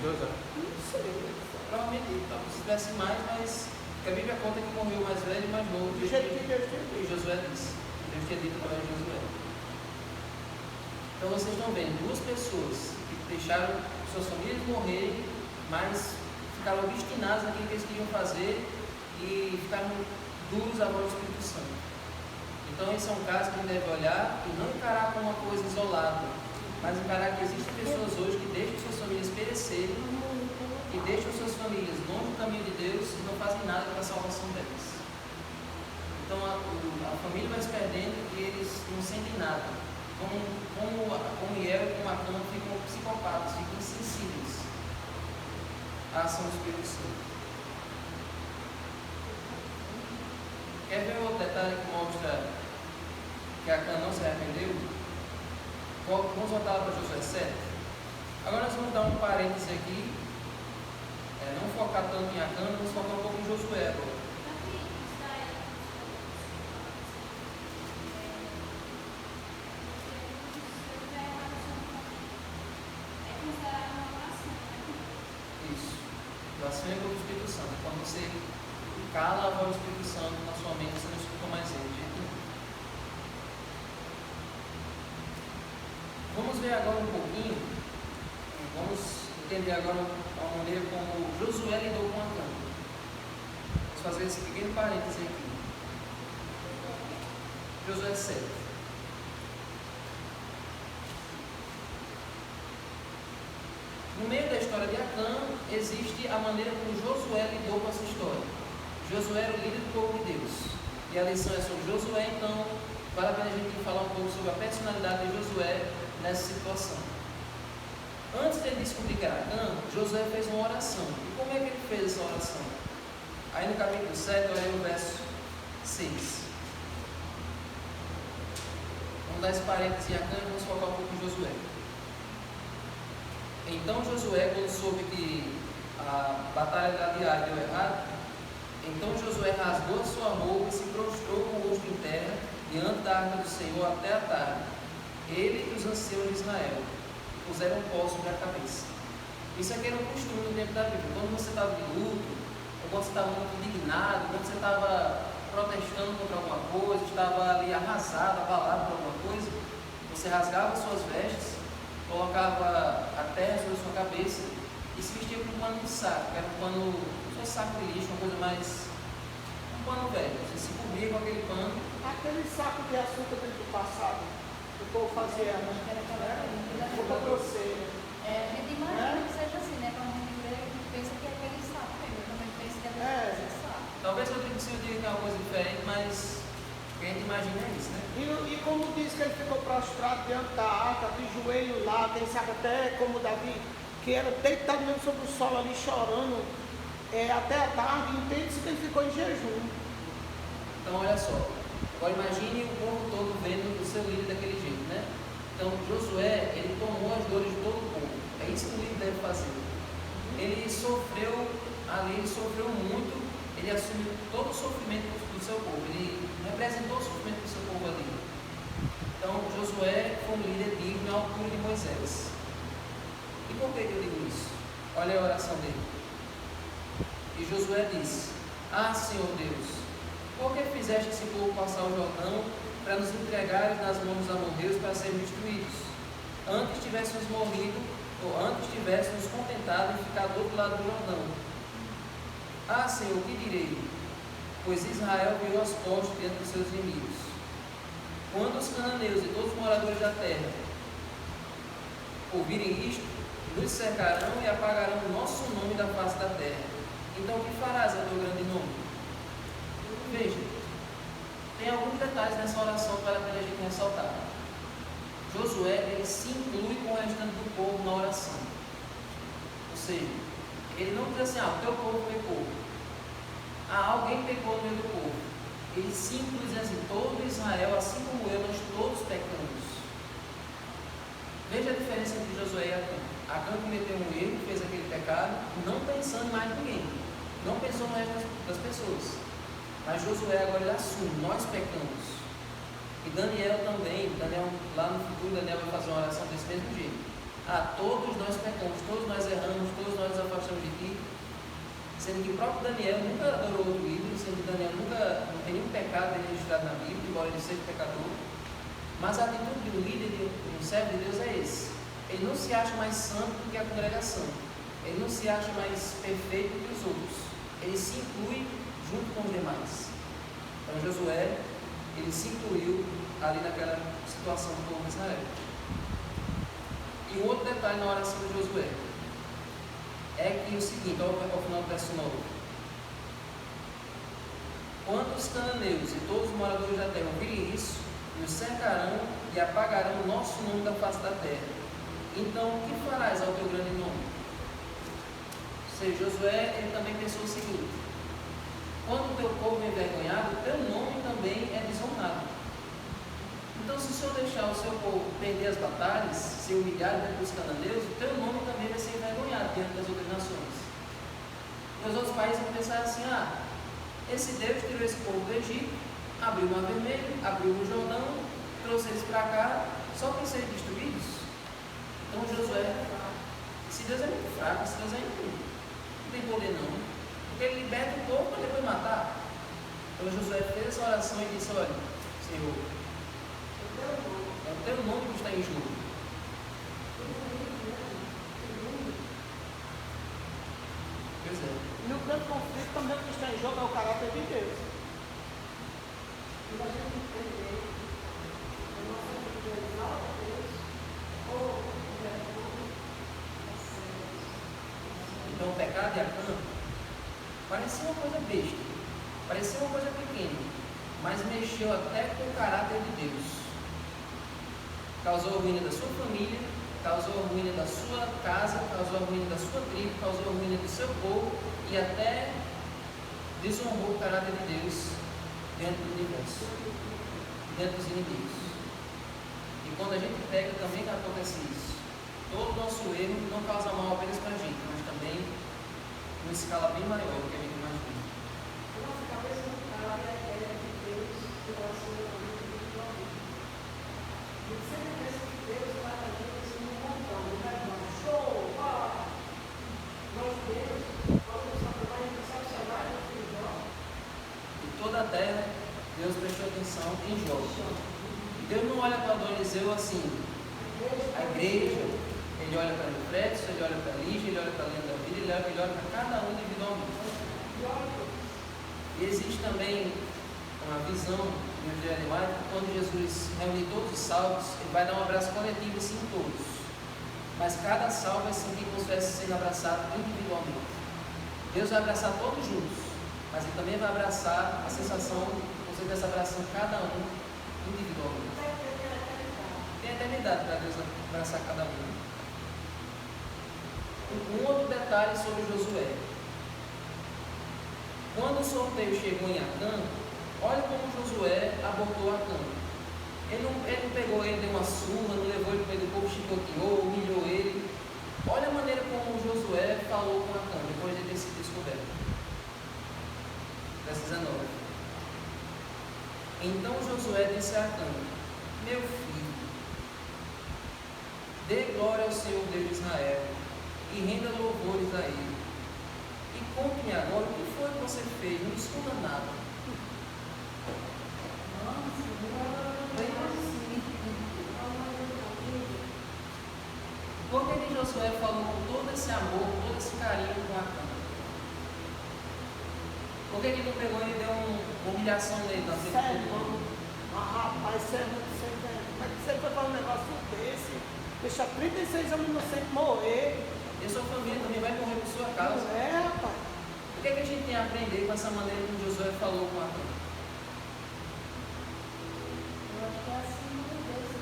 Speaker 3: José.
Speaker 2: Não sei.
Speaker 1: Provavelmente talvez tivesse mais, mas a Bíblia conta que morreu o mais velho e o mais novo.
Speaker 2: Do jeito que Deus tinha
Speaker 1: E
Speaker 2: dito.
Speaker 1: Josué disse. Deus tinha dito através de Josué. Então vocês estão vendo duas pessoas que deixaram suas famílias morrerem, mas ficaram obstinados naquilo que eles queriam fazer e ficaram duros à voz do Espírito Santo. Então esse é um caso que a gente deve olhar e não encarar como uma coisa isolada, mas encarar que existem pessoas hoje que deixam suas famílias perecerem, que deixam suas famílias longe do caminho de Deus e não fazem nada para a salvação delas. família vai se perdendo e eles não sentem nada. Como Iel e como Acã ficam psicopatas, ficam insensíveis à ação do Espírito Santo. Quer ver outro detalhe que mostra que Acã não se arrependeu? Vamos voltar lá para Josué 7. Agora nós vamos dar um parêntese aqui, não focar tanto em Acã, vamos focar um pouco em Josué agora. Isso. Blasfêmia contra o Espírito Santo. Quando você cala a voz do Espírito Santo na sua mente, você não escuta mais ele. De jeito nenhum. Vamos ver agora um pouquinho, vamos entender agora a maneira como Josué lidou com Acã. Vamos fazer esse pequeno parêntese aqui. Josué 7. No meio da história de Acã, existe a maneira como Josué lidou com essa história. Josué era o líder do povo de Deus. E a lição é sobre Josué, então vale a pena a gente falar um pouco sobre a personalidade de Josué nessa situação. Antes de ele descobrir que era Acã, Josué fez uma oração. E como é que ele fez essa oração? Aí no capítulo 7, olha aí o verso 6. Vamos dar esse parênteses em Acã e vamos focar um pouco em Josué. Então Josué, quando soube que a batalha diária deu errado, então Josué rasgou a sua roupa e se prostrou com o rosto em terra diante da arca do Senhor até a tarde. Ele e os anciãos de Israel puseram pó sobre a cabeça. Isso aqui era um costume no tempo da Bíblia. Quando você estava de luto, ou quando você estava muito indignado, quando você estava protestando contra alguma coisa, estava ali arrasado, abalado por alguma coisa, você rasgava suas vestes, colocava a terra sobre a sua cabeça e se vestia com um pano de saco, que era um pano, não fosse saco de lixo, uma coisa mais, um pano velho. Você se cobria com aquele pano.
Speaker 2: Aquele saco de açúcar do passado, que o povo fazia, né? Roupa grosseira.
Speaker 7: A gente imagina que seja assim, né? Quando a gente vê, a gente pensa que é aquele saco mesmo. Eu também penso que é aquele saco.
Speaker 1: Talvez eu diga que é uma coisa diferente, mas o que a gente imagina é isso, né?
Speaker 2: E como diz que ele ficou prostrado diante da arca, de joelho lá, quem sabe até como Davi, que era deitado mesmo sobre o solo ali chorando, até a tarde, entende-se que ele ficou em jejum.
Speaker 1: Então olha só, agora imagine o povo todo vendo o seu líder daquele jeito, né? Então Josué, ele tomou as dores de todo o povo, é isso que o líder deve fazer. Ele sofreu ali, ele sofreu muito, ele assumiu todo o sofrimento do seu povo, ele representou o sofrimento do seu povo ali. Então Josué foi um líder digno à altura de Moisés. E por que eu digo isso? Olha a oração dele. E Josué disse: Ah, Senhor Deus, por que fizeste esse povo passar o Jordão para nos entregares nas mãos dos amorreus para sermos destruídos? Antes tivéssemos morrido, ou antes tivéssemos contentado em ficar do outro lado do Jordão. Ah, Senhor, que direi? Pois Israel virou as costas diante dos seus inimigos. Quando os cananeus e todos os moradores da terra ouvirem isto, nos cercarão e apagarão o nosso nome da face da terra. Então, o que farás a teu grande nome? Veja, tem alguns detalhes nessa oração que vale a pena a gente ressaltar. Josué, ele se inclui com o restante do povo na oração. Ou seja, ele não diz assim: o teu povo pecou. Alguém pecou no meio do povo. Ele se inclui dizendo assim: todo Israel, assim como eu, nós todos pecamos. Veja a diferença entre Josué e Acã. Acã cometeu um erro, fez aquele pecado, não pensando mais em ninguém. Não pensou no resto das pessoas. Mas Josué agora ele assume: nós pecamos. E Daniel também, lá no futuro, Daniel vai fazer uma oração desse mesmo jeito. Todos nós pecamos, todos nós erramos, todos nós nos afastamos de ti. Sendo que o próprio Daniel nunca adorou outro ídolo, sendo que Daniel nunca não tem nenhum pecado registrado na Bíblia, embora ele seja pecador. Mas a atitude do líder, de um servo de Deus, é esse. Ele não se acha mais santo do que a congregação. Ele não se acha mais perfeito do que os outros. Ele se inclui junto com os demais. Então Josué, ele se incluiu ali naquela situação do povo de Israel. E um outro detalhe na oração de Josué é que o seguinte, ao final do verso 9: Quando os cananeus e todos os moradores da terra ouvirem isso, nos cercarão e apagarão o nosso nome da face da terra. Então, o que farás ao teu grande nome? Ou seja, Josué ele também pensou o seguinte: quando o teu povo é envergonhado, o teu nome também é desonrado. Então, se o Senhor deixar o seu povo perder as batalhas, ser humilhado diante dos cananeus, o teu nome também vai ser envergonhado diante das outras nações. E os outros países vão pensar assim: esse Deus tirou esse povo do Egito, abriu o Mar Vermelho, abriu o Jordão, trouxe eles para cá, só para serem destruídos. Então Josué, esse Deus é muito fraco, esse Deus não tem poder não, porque ele liberta o povo para depois matar. Então Josué fez essa oração e disse: olha, Senhor, é o teu nome que está em jogo. Pois é.
Speaker 2: E o grande conflito também que está em jogo é o caráter de Deus.
Speaker 5: E a gente entender a nossa vida exalta a Deus ou
Speaker 1: Então o pecado de Acã parecia uma coisa besta, parecia uma coisa pequena, mas mexeu até com o caráter de Deus. Causou a ruína da sua família, causou a ruína da sua casa, causou a ruína da sua tribo, causou a ruína do seu povo e até desonrou o caráter de Deus dentro do universo, dentro dos inimigos. E quando a gente pega, também acontece isso. Todo nosso erro não causa mal apenas para a gente, mas também numa escala bem maior do que a gente imagina.
Speaker 5: a nossa cabeça não cabe a ideia de Deus em relação ao individualmente. A gente sempre pensa que Deus trata a gente assim num montão, não vai dar um show, pá! Mas Deus, quando Deus está trabalhando, Ele sabe chamar e individual.
Speaker 1: E toda a terra, Deus prestou atenção em Jó. E Deus não olha para Dom Eliseu assim, a igreja. Ele olha para Eufretes, ele olha para Lígia, ele olha para Leandro da Vida, ele olha para cada um individualmente. E existe também uma visão no Evangelho de Marcos, quando Jesus reúne todos os salvos, ele vai dar um abraço coletivo assim em todos. Mas cada salvo é sentir como se estivesse sendo abraçado individualmente. Deus vai abraçar todos juntos, mas ele também vai abraçar a sensação como se estivesse abraçando cada um individualmente. Tem eternidade para Deus abraçar cada um. Um outro detalhe sobre Josué. Quando o sorteio chegou em Acã, olha como Josué abordou Acã. Ele não pegou ele, deu uma surra, não levou ele para o meio do povo, chicoteou, humilhou ele. Olha a maneira como Josué falou com Acã, depois de ter sido descoberto. Verso 19. Então Josué disse a Acã: meu filho, dê glória ao Senhor Deus de Israel e renda louvores a Ele. E conte-me agora o que foi que você fez, não esconda nada. Por que Josué falou com todo esse amor, com todo esse carinho com Acã? Por que ele não pegou e deu uma humilhação nele na frente de todo mundo?
Speaker 2: Rapaz, você é muito sem vergonha. Como é que você foi fazer um negócio desse? Deixa 36 anos inocentes morrer.
Speaker 1: E a sua família também vai morrer por sua causa.
Speaker 2: Não é, rapaz.
Speaker 1: O que a gente tem a aprender com essa maneira como Josué falou com Acã?
Speaker 7: Eu acho que é assim que Deus se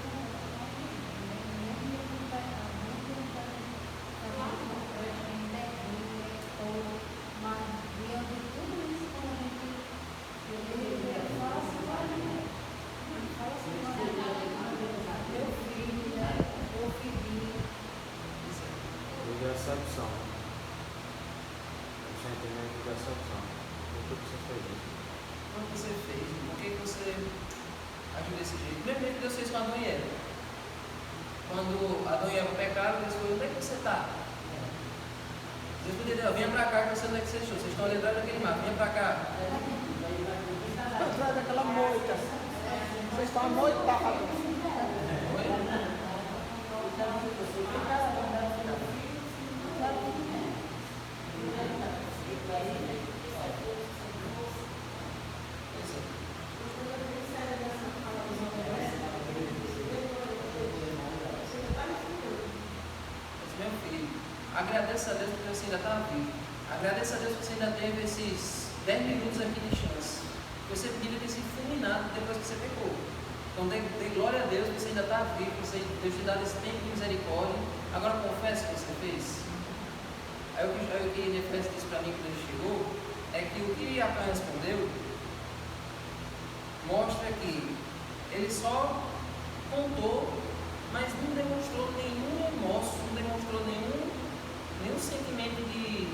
Speaker 3: decepção. O sentimento de decepção. Por que você fez isso?
Speaker 1: Como você fez? Por que você agiu desse jeito? Mesmo que Deus fez com Adão e Eva. Quando Adão e Eva pecaram, Deus falou: onde é que você está? Deus podia dizer: venha para cá que você não é que você achou. Vocês estão ali atrás daquele mato, venha para cá.
Speaker 2: Atrás daquela moita. Vocês estão amoitados.
Speaker 1: Meu filho, agradeça a Deus porque você ainda está vivo. Agradeça a Deus porque você ainda teve esses 10 minutos aqui de chance. Você podia ter sido fulminado depois que você pecou. Então dê glória a Deus que você ainda está vivo, Deus te dá esse tempo de misericórdia. Agora confessa o que você fez. Aí o que Jefes disse para mim quando ele chegou é que o que Acã respondeu mostra que ele só contou, mas não demonstrou nenhum remorso, não demonstrou nenhum sentimento de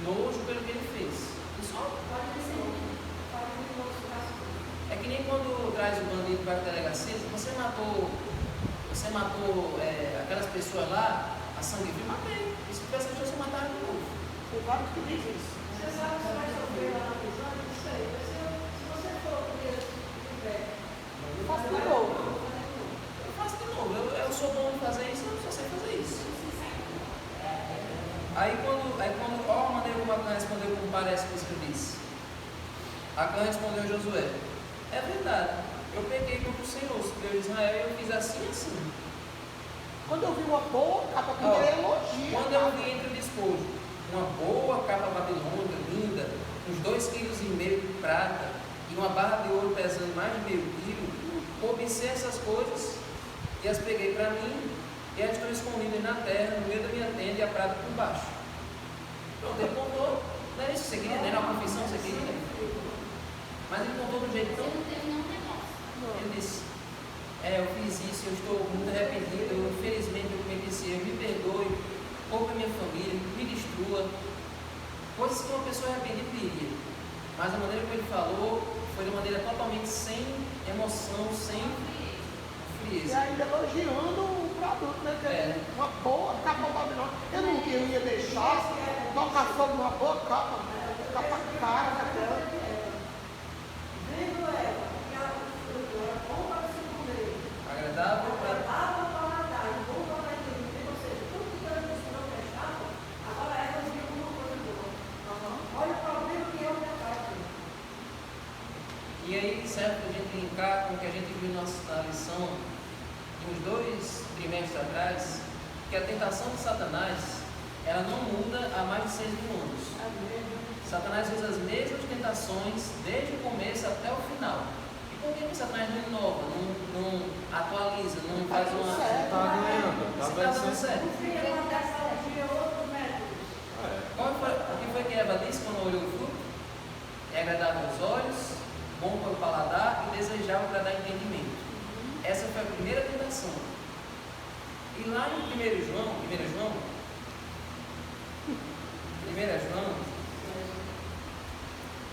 Speaker 1: nojo pelo que ele fez. Ele só é que nem quando traz o bandido para a delegacia, você matou aquelas pessoas lá, a sangue vivo, matei. E se tivesse que você matar de novo.
Speaker 2: Tem vários que dizem isso.
Speaker 5: Você sabe que você vai sofrer lá na prisão? Isso aí. Se você for preso de pé,
Speaker 2: Faço de novo.
Speaker 1: Eu faço de novo. Eu sou bom em fazer isso, eu só sei fazer isso. Aí quando ó a maneira como Acã respondeu, como parece que você disse. Acã respondeu a Josué: é verdade, eu peguei contra o Senhor, Deus de Israel, e eu fiz assim e assim.
Speaker 2: Quando eu vi uma boa capa, primeiro é elogio.
Speaker 1: Quando eu vi entre o despojo uma boa capa babilônica, linda, uns 2,5 kg de prata e uma barra de ouro pesando mais de meio quilo, cobicei essas coisas e as peguei para mim e as estou escondidas na terra, no meio da minha tenda e a prata por baixo. Pronto, ele contou, não era isso que você queria, não era uma confissão que você queria, mas ele contou do jeito tão...
Speaker 4: Você não teve nenhum negócio.
Speaker 1: Ele disse: eu fiz isso, eu estou muito arrependido, infelizmente eu cometi esse erro, me perdoe, poupa minha família, me destrua. Coisas que uma pessoa arrependida diria. Mas a maneira como ele falou foi de uma maneira totalmente sem emoção, sem
Speaker 2: E
Speaker 1: frieza.
Speaker 2: ainda elogiando o produto, né? Que uma boa capa babilônica. Eu não ia deixar tocar fogo numa boa capa. Capa cara daquela.
Speaker 5: vendo ela, que a fruta era bom para se comer,
Speaker 1: Agradável para...
Speaker 5: agradável para matar e bom para entender, ou seja, tudo que Deus disse não prestava, agora elas viram uma coisa boa. Olha o problema que é o pecado.
Speaker 1: E aí serve para a gente linkar com o que a gente viu na lição uns 2 trimestres atrás, que a tentação de Satanás, ela não muda há mais de 6.000 anos. Satanás usa as mesmas tentações desde o começo até o final. E por que Satanás não inova, não atualiza, não faz uma...
Speaker 3: Tá ganhando, tá
Speaker 1: Você está dando
Speaker 3: vencendo.
Speaker 1: certo.
Speaker 5: O filho é uma tecnologia, outros métodos.
Speaker 1: O que foi que Eva disse quando olhou o fruto? É agradável aos olhos, bom para o paladar e desejável para dar entendimento. Essa foi a primeira tentação. E lá em 1 João,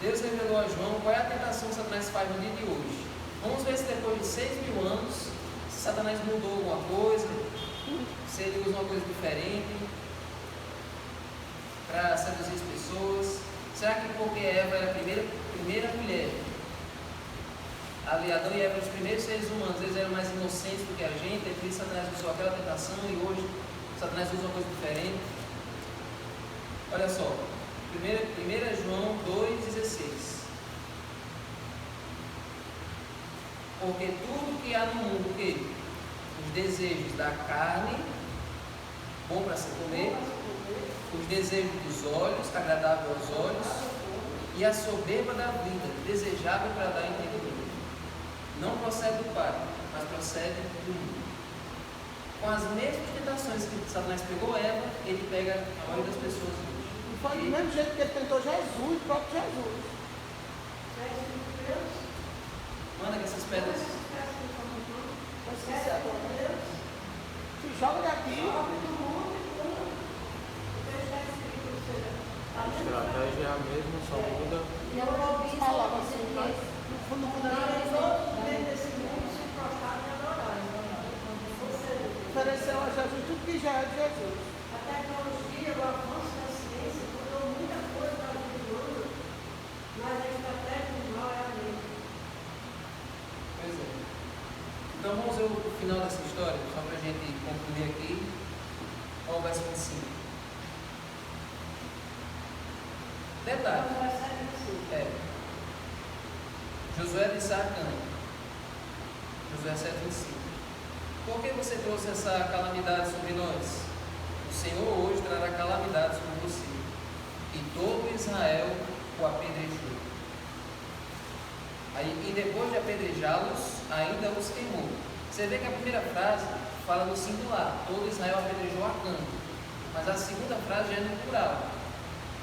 Speaker 1: Deus revelou a João qual é a tentação que Satanás faz no dia de hoje. Vamos ver se depois de 6.000 anos, se Satanás mudou alguma coisa, se ele usa uma coisa diferente para seduzir as pessoas. Será que porque Eva era a primeira mulher, ali Adão e Eva, os primeiros seres humanos, eles eram mais inocentes do que a gente, é por isso Satanás usou aquela tentação e hoje Satanás usa uma coisa diferente? Olha só, 1 João 2,16. Porque tudo que há no mundo, o quê? Os desejos da carne, bom para se comer, os desejos dos olhos, agradável aos olhos, e a soberba da vida, desejável para dar entendimento. Não procede do Pai, mas procede do mundo. Com as mesmas tentações que Satanás pegou Eva, ele pega a maioria das pessoas hoje.
Speaker 2: E foi do mesmo jeito que ele tentou Jesus, o próprio Jesus.
Speaker 1: Manda que essas pedras.
Speaker 2: Se joga daqui.
Speaker 3: A estratégia é a mesma, só muda.
Speaker 7: E eu ouvi isso
Speaker 2: Falava
Speaker 7: com
Speaker 2: assim,
Speaker 7: você
Speaker 2: mas
Speaker 7: mesmo.
Speaker 2: no fundo não
Speaker 5: Não,
Speaker 2: era
Speaker 5: eles outros dentro desse mundo se prostraram e adoraram.
Speaker 2: ofereceu a Jesus tudo que já é de Jesus.
Speaker 5: A tecnologia, o avanço da ciência, mudou muita coisa na vida do mundo, mas a estratégia do mal é a mesma.
Speaker 1: Pois é. Então vamos ver o final dessa história, só para a gente concluir aqui. Olha o versículo 5. Detalhe.
Speaker 5: Então, vai sair assim.
Speaker 1: Josué disse a Acã, Josué 7,25: por que você trouxe essa calamidade sobre nós? O Senhor hoje trará calamidade sobre você, e todo Israel o apedrejou. Aí, e depois de apedrejá-los, ainda os queimou. Você vê que a primeira frase fala no singular, todo Israel apedrejou Acã. Mas a segunda frase já é no plural.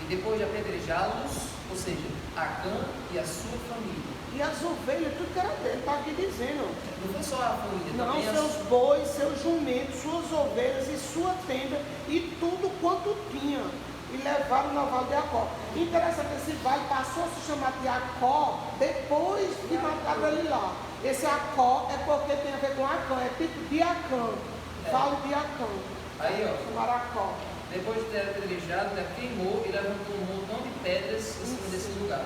Speaker 1: E depois de apedrejá-los, ou seja, Acã e a sua família.
Speaker 2: E as ovelhas, tudo que era dele, está aqui dizendo.
Speaker 1: Não foi só a família,
Speaker 2: Não,
Speaker 1: também
Speaker 2: seus bois, seus jumentos, suas ovelhas e sua tenda e tudo quanto tinha. E levaram no vale de Jacó. Interessante, esse vale passou a se chamar de Jacó depois de mataram ele lá. Esse Jacó é porque tem a ver com Acã, é tipo de Acã. Vale de Acã.
Speaker 1: Aí, ó.
Speaker 2: Maracó.
Speaker 1: Depois de ter apedrejado, ainda queimou e levantou um montão de pedras em cima desse lugar.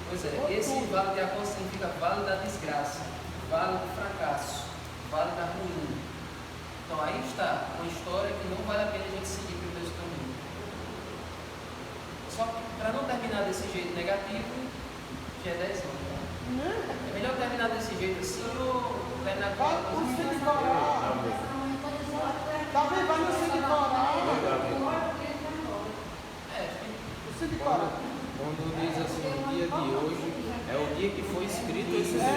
Speaker 1: Pois é, esse vale de Jacó significa vale da desgraça, vale do fracasso, vale da ruína. Então aí está uma história que não vale a pena a gente seguir pelo mesmo caminho. Só que para não terminar desse jeito negativo, já é 10 anos. É melhor terminar desse jeito assim ou terminar com
Speaker 2: O filho de Corá. Talvez vai no filho de Corá. O filho de Corá.
Speaker 3: Quando diz assim, o dia de hoje, é o dia que foi escrito esse livro.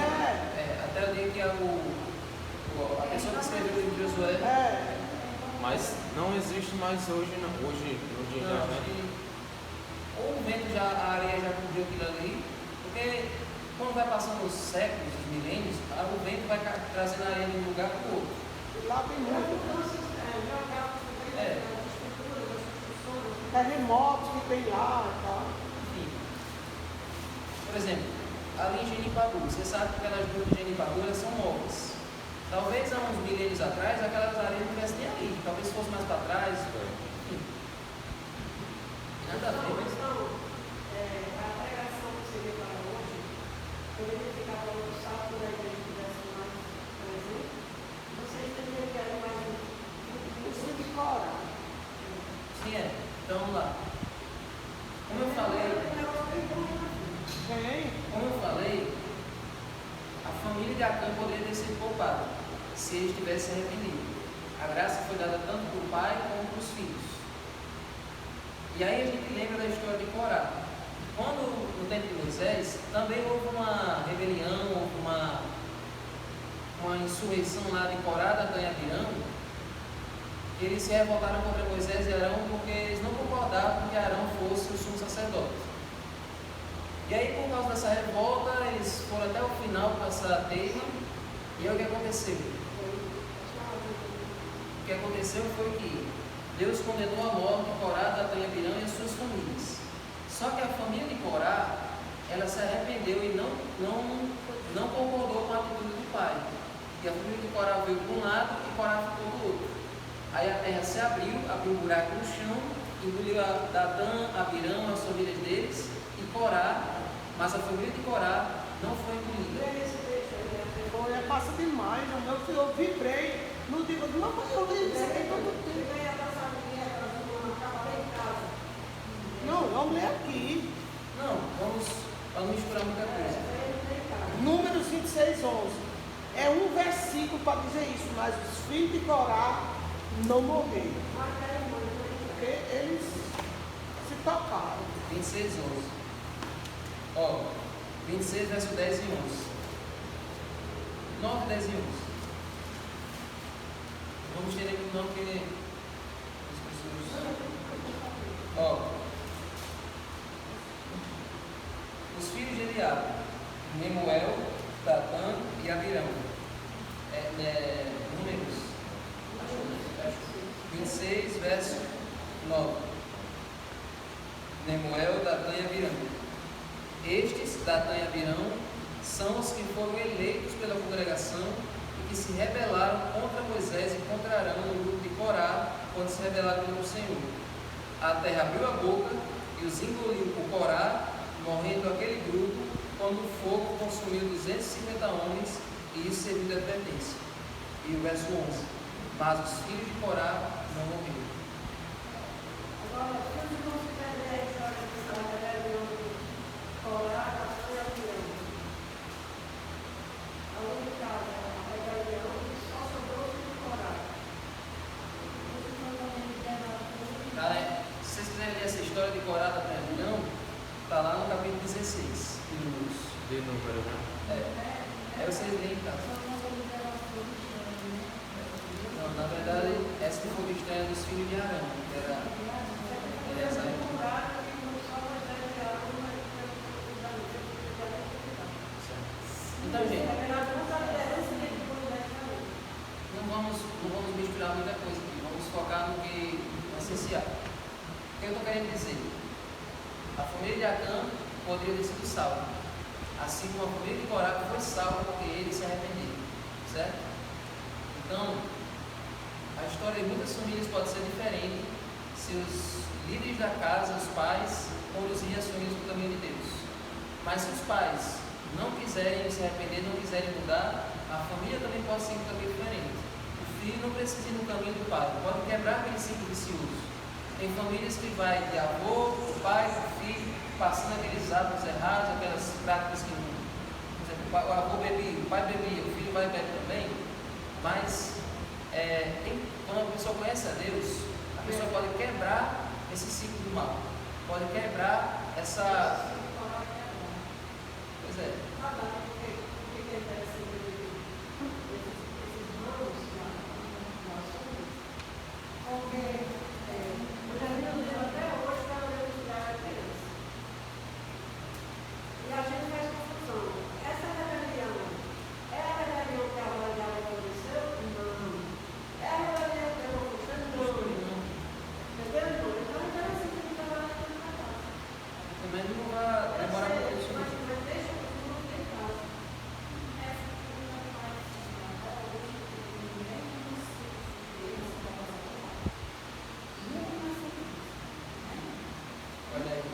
Speaker 1: até o dia que a pessoa que escreveu o livro de Josué.
Speaker 3: Mas não existe mais hoje, hoje no dia
Speaker 1: Não,
Speaker 3: de
Speaker 1: acho
Speaker 3: hoje.
Speaker 1: que ou o vento já, a areia já cobriu aquilo ali, porque quando vai passando os séculos, os milênios, o vento vai trazendo a areia de um lugar para o outro.
Speaker 2: Lá tem muito.
Speaker 1: É.
Speaker 2: Terremotos que tem lá e tal.
Speaker 1: Enfim. Por exemplo, ali em Genipabu, você sabe que aquelas dunas de Genipabu elas são novas. Talvez há uns milênios atrás aquelas areias não tivessem nem ali, talvez fosse mais para trás. Enfim. Nada a ver, mas
Speaker 5: A pregação que você vê para hoje, poderia ficar para o sábado da igreja que tivesse mais presente. Vocês teriam que era mais
Speaker 2: O filho de Corá.
Speaker 1: sim, é. Então vamos lá. Como eu falei, a família de Acã poderia ter sido poupada se eles tivessem arrependido. A graça foi dada tanto para o pai como para os filhos. E aí a gente lembra da história de Corá. Quando, no tempo de Moisés, também houve uma rebelião, houve uma insurreição lá de Corá, Datã e Abirão. Eles se revoltaram contra Moisés e Arão porque eles não concordavam com que Arão fosse o sumo sacerdote. E aí, por causa dessa revolta, eles foram até o final com essa teima. E aí o que aconteceu? O que aconteceu foi que Deus condenou a morte Corá, Datã e Abirão e as suas famílias. Só que a família de Corá, ela se arrependeu e não concordou com a atitude do pai. E a família de Corá veio para um lado e Corá ficou do outro. Aí a terra se abriu um buraco no chão, engoliu a Datã, Abirão, as famílias deles e Corá, mas a família de Corá não foi engolida.
Speaker 2: Foi, é massa demais. O meu filho, eu vibrei. Não digo, mamãe, eu li isso aqui todo tempo. Não, vamos ler aqui.
Speaker 1: Não, vamos misturar muita coisa.
Speaker 2: Números 26, 11. É um versículo para dizer isso, mas os filhos de Corá não morreram. Porque eles se tocaram.
Speaker 1: 26, 11. Ó, 26, verso 10 e 11. 9, 10 e 11. Vamos ter aqui não porque as pessoas. Ó. Os filhos de Eliabe, Nemuel, Datã e Abirão. Números 26, verso 9. Nemuel, Datã e Abirão. Estes, Datã e Abirão, são os que foram eleitos pela congregação e que se rebelaram contra Moisés e contra Arão no grupo de Corá, quando se rebelaram contra o Senhor. A terra abriu a boca e os engoliu por Corá, morrendo aquele grupo, quando o fogo consumiu 250 homens, e isso serviu de advertência. E o verso 11. Mas os filhos de Corá não morreram.
Speaker 5: Agora, se você considerar a história da rebelião de Corá, Datã e Abirão, a única rebelião só sobrou o filho de Corá.
Speaker 1: Tá, né? Se vocês quiserem ler essa história de Corá, Datã e Abirão, está lá no capítulo 16, livro
Speaker 3: de número, né?
Speaker 1: Aí vocês leem em casa. Não, na verdade, essa que foi estranha dos filhos de Arão, que era essa aí. Então, gente, não vamos misturar muita coisa aqui, vamos focar no que é essencial. O que eu estou querendo dizer? A família de Acã poderia ter sido salva, assim como a família de Corá foi salva porque eles se arrependeram, certo? Então, a história de muitas famílias pode ser diferente se os líderes da casa, os pais, conduzirem as famílias no caminho de Deus. Mas se os pais não quiserem se arrepender, não quiserem mudar, a família também pode seguir um caminho diferente. O filho não precisa ir no caminho do pai, pode quebrar aquele ciclo vicioso. Tem famílias que vai de avô, do pai, do filho, passando aqueles hábitos errados, aquelas práticas que não. Por exemplo, o avô bebia, o pai bebia, o filho vai e bebe também. Mas quando a pessoa conhece a Deus, a pessoa pode quebrar esse ciclo do mal, pode quebrar essa. Pois é.
Speaker 5: E a gente faz confusão. Essa rebelião é a rebelião que a Rebelião aconteceu? Não. É a rebelião que aconteceu? Não. Entendeu? Então é assim que a gente trabalha aqui na casa.
Speaker 1: Também não vai demorar muito isso.
Speaker 5: Mas deixa eu não ter casa.
Speaker 1: Olha aí.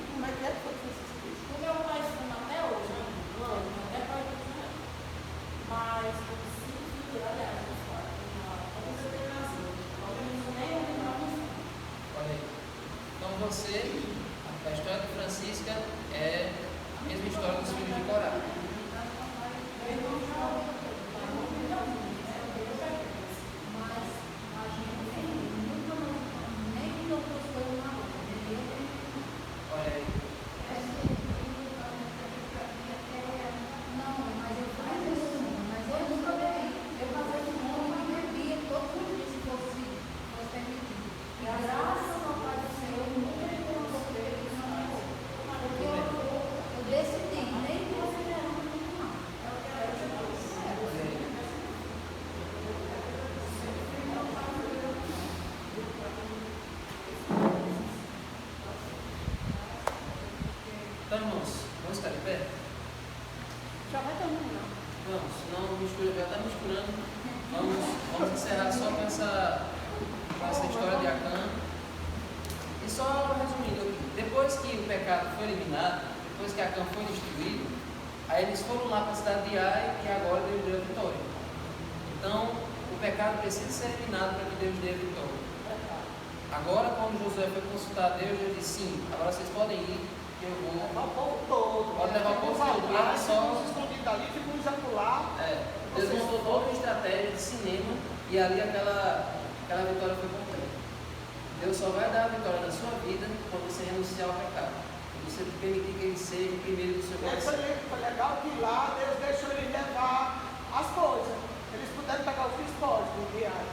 Speaker 2: Como é que foi que vocês fizeram?
Speaker 8: O meu pai fuma até hoje, né? Até para hoje. Mas com 5 filhos, aliás, talvez eu tenha nascido. Talvez nem eu não.
Speaker 1: Olha aí. Então você, a história de Francisca é a mesma história dos filhos de Corá. Olha aí. Então, irmãos, vamos ficar de pé?
Speaker 2: Já vai terminar.
Speaker 1: Vamos, senão mistura, já está misturando. Vamos encerrar só com essa história de Acã. E só resumindo aqui, depois que o pecado foi eliminado, depois que Acã foi destruído, aí eles foram lá para a cidade de Ai e agora Deus deu a vitória. Então, o pecado precisa ser eliminado para que Deus dê a vitória. Agora, quando Josué foi consultar Deus, Deus disse: sim, agora vocês podem ir, que eu vou.
Speaker 2: Levar o povo todo.
Speaker 1: Pode levar o povo todo,
Speaker 2: lá,
Speaker 1: só.
Speaker 2: ficam escondidos ali, ficam uns acolá.
Speaker 1: Deus montou toda uma estratégia de cinema e ali aquela vitória foi completa. Deus só vai dar a vitória na sua vida quando você renunciar ao pecado. Quando você permitir que ele seja o primeiro do seu coração.
Speaker 2: Foi legal que lá Deus deixou ele levar as coisas. Eles puderam pegar os despojos do viagem.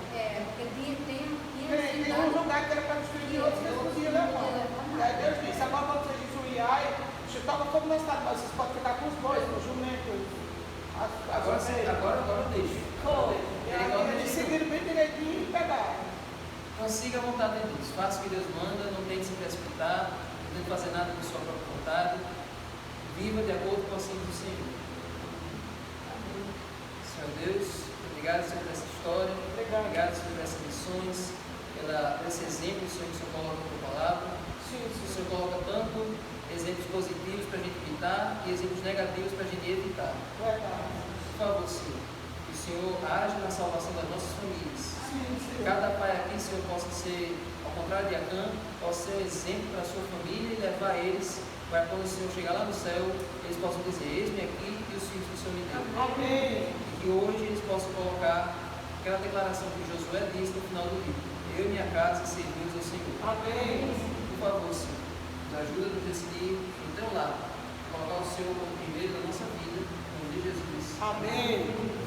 Speaker 7: Porque tem
Speaker 2: Tem um lugar que era para destruir e outros que eles podiam levar. Aí Deus disse: agora quando vocês destruírem Ai, estava como na cidade, mas vocês podem ficar com os bois, com os jumentos.
Speaker 1: Agora eu deixo.
Speaker 2: Foi. E aí eles seguiram bem direitinho e pegaram.
Speaker 1: Consiga a vontade de Deus. Faça o que Deus manda, não tente se precipitar, não tente fazer nada com sua própria vontade. Viva de acordo com a símbolo do Senhor. Senhor Deus, obrigado por essa história, obrigado por essas lições, por esse exemplo que o Senhor coloca na tua palavra. O Senhor coloca tanto exemplos positivos para a gente imitar e exemplos negativos para a gente evitar. Por favor, Senhor, que o Senhor age na salvação das nossas famílias. Cada pai aqui, Senhor, possa ser, ao contrário de Acã, possa ser um exemplo para a sua família e levar eles para quando o Senhor chegar lá no céu, eles possam dizer: eis-me aqui e os filhos que o Senhor me deu.
Speaker 2: Amém.
Speaker 1: E que hoje eles possam colocar aquela declaração que Josué disse no final do livro: eu e minha casa servimos ao Senhor.
Speaker 2: Amém.
Speaker 1: Por favor, Senhor, nos ajuda a nos decidir em teu lado, colocar o Senhor como primeiro na nossa vida, em nome de Jesus.
Speaker 2: Amém.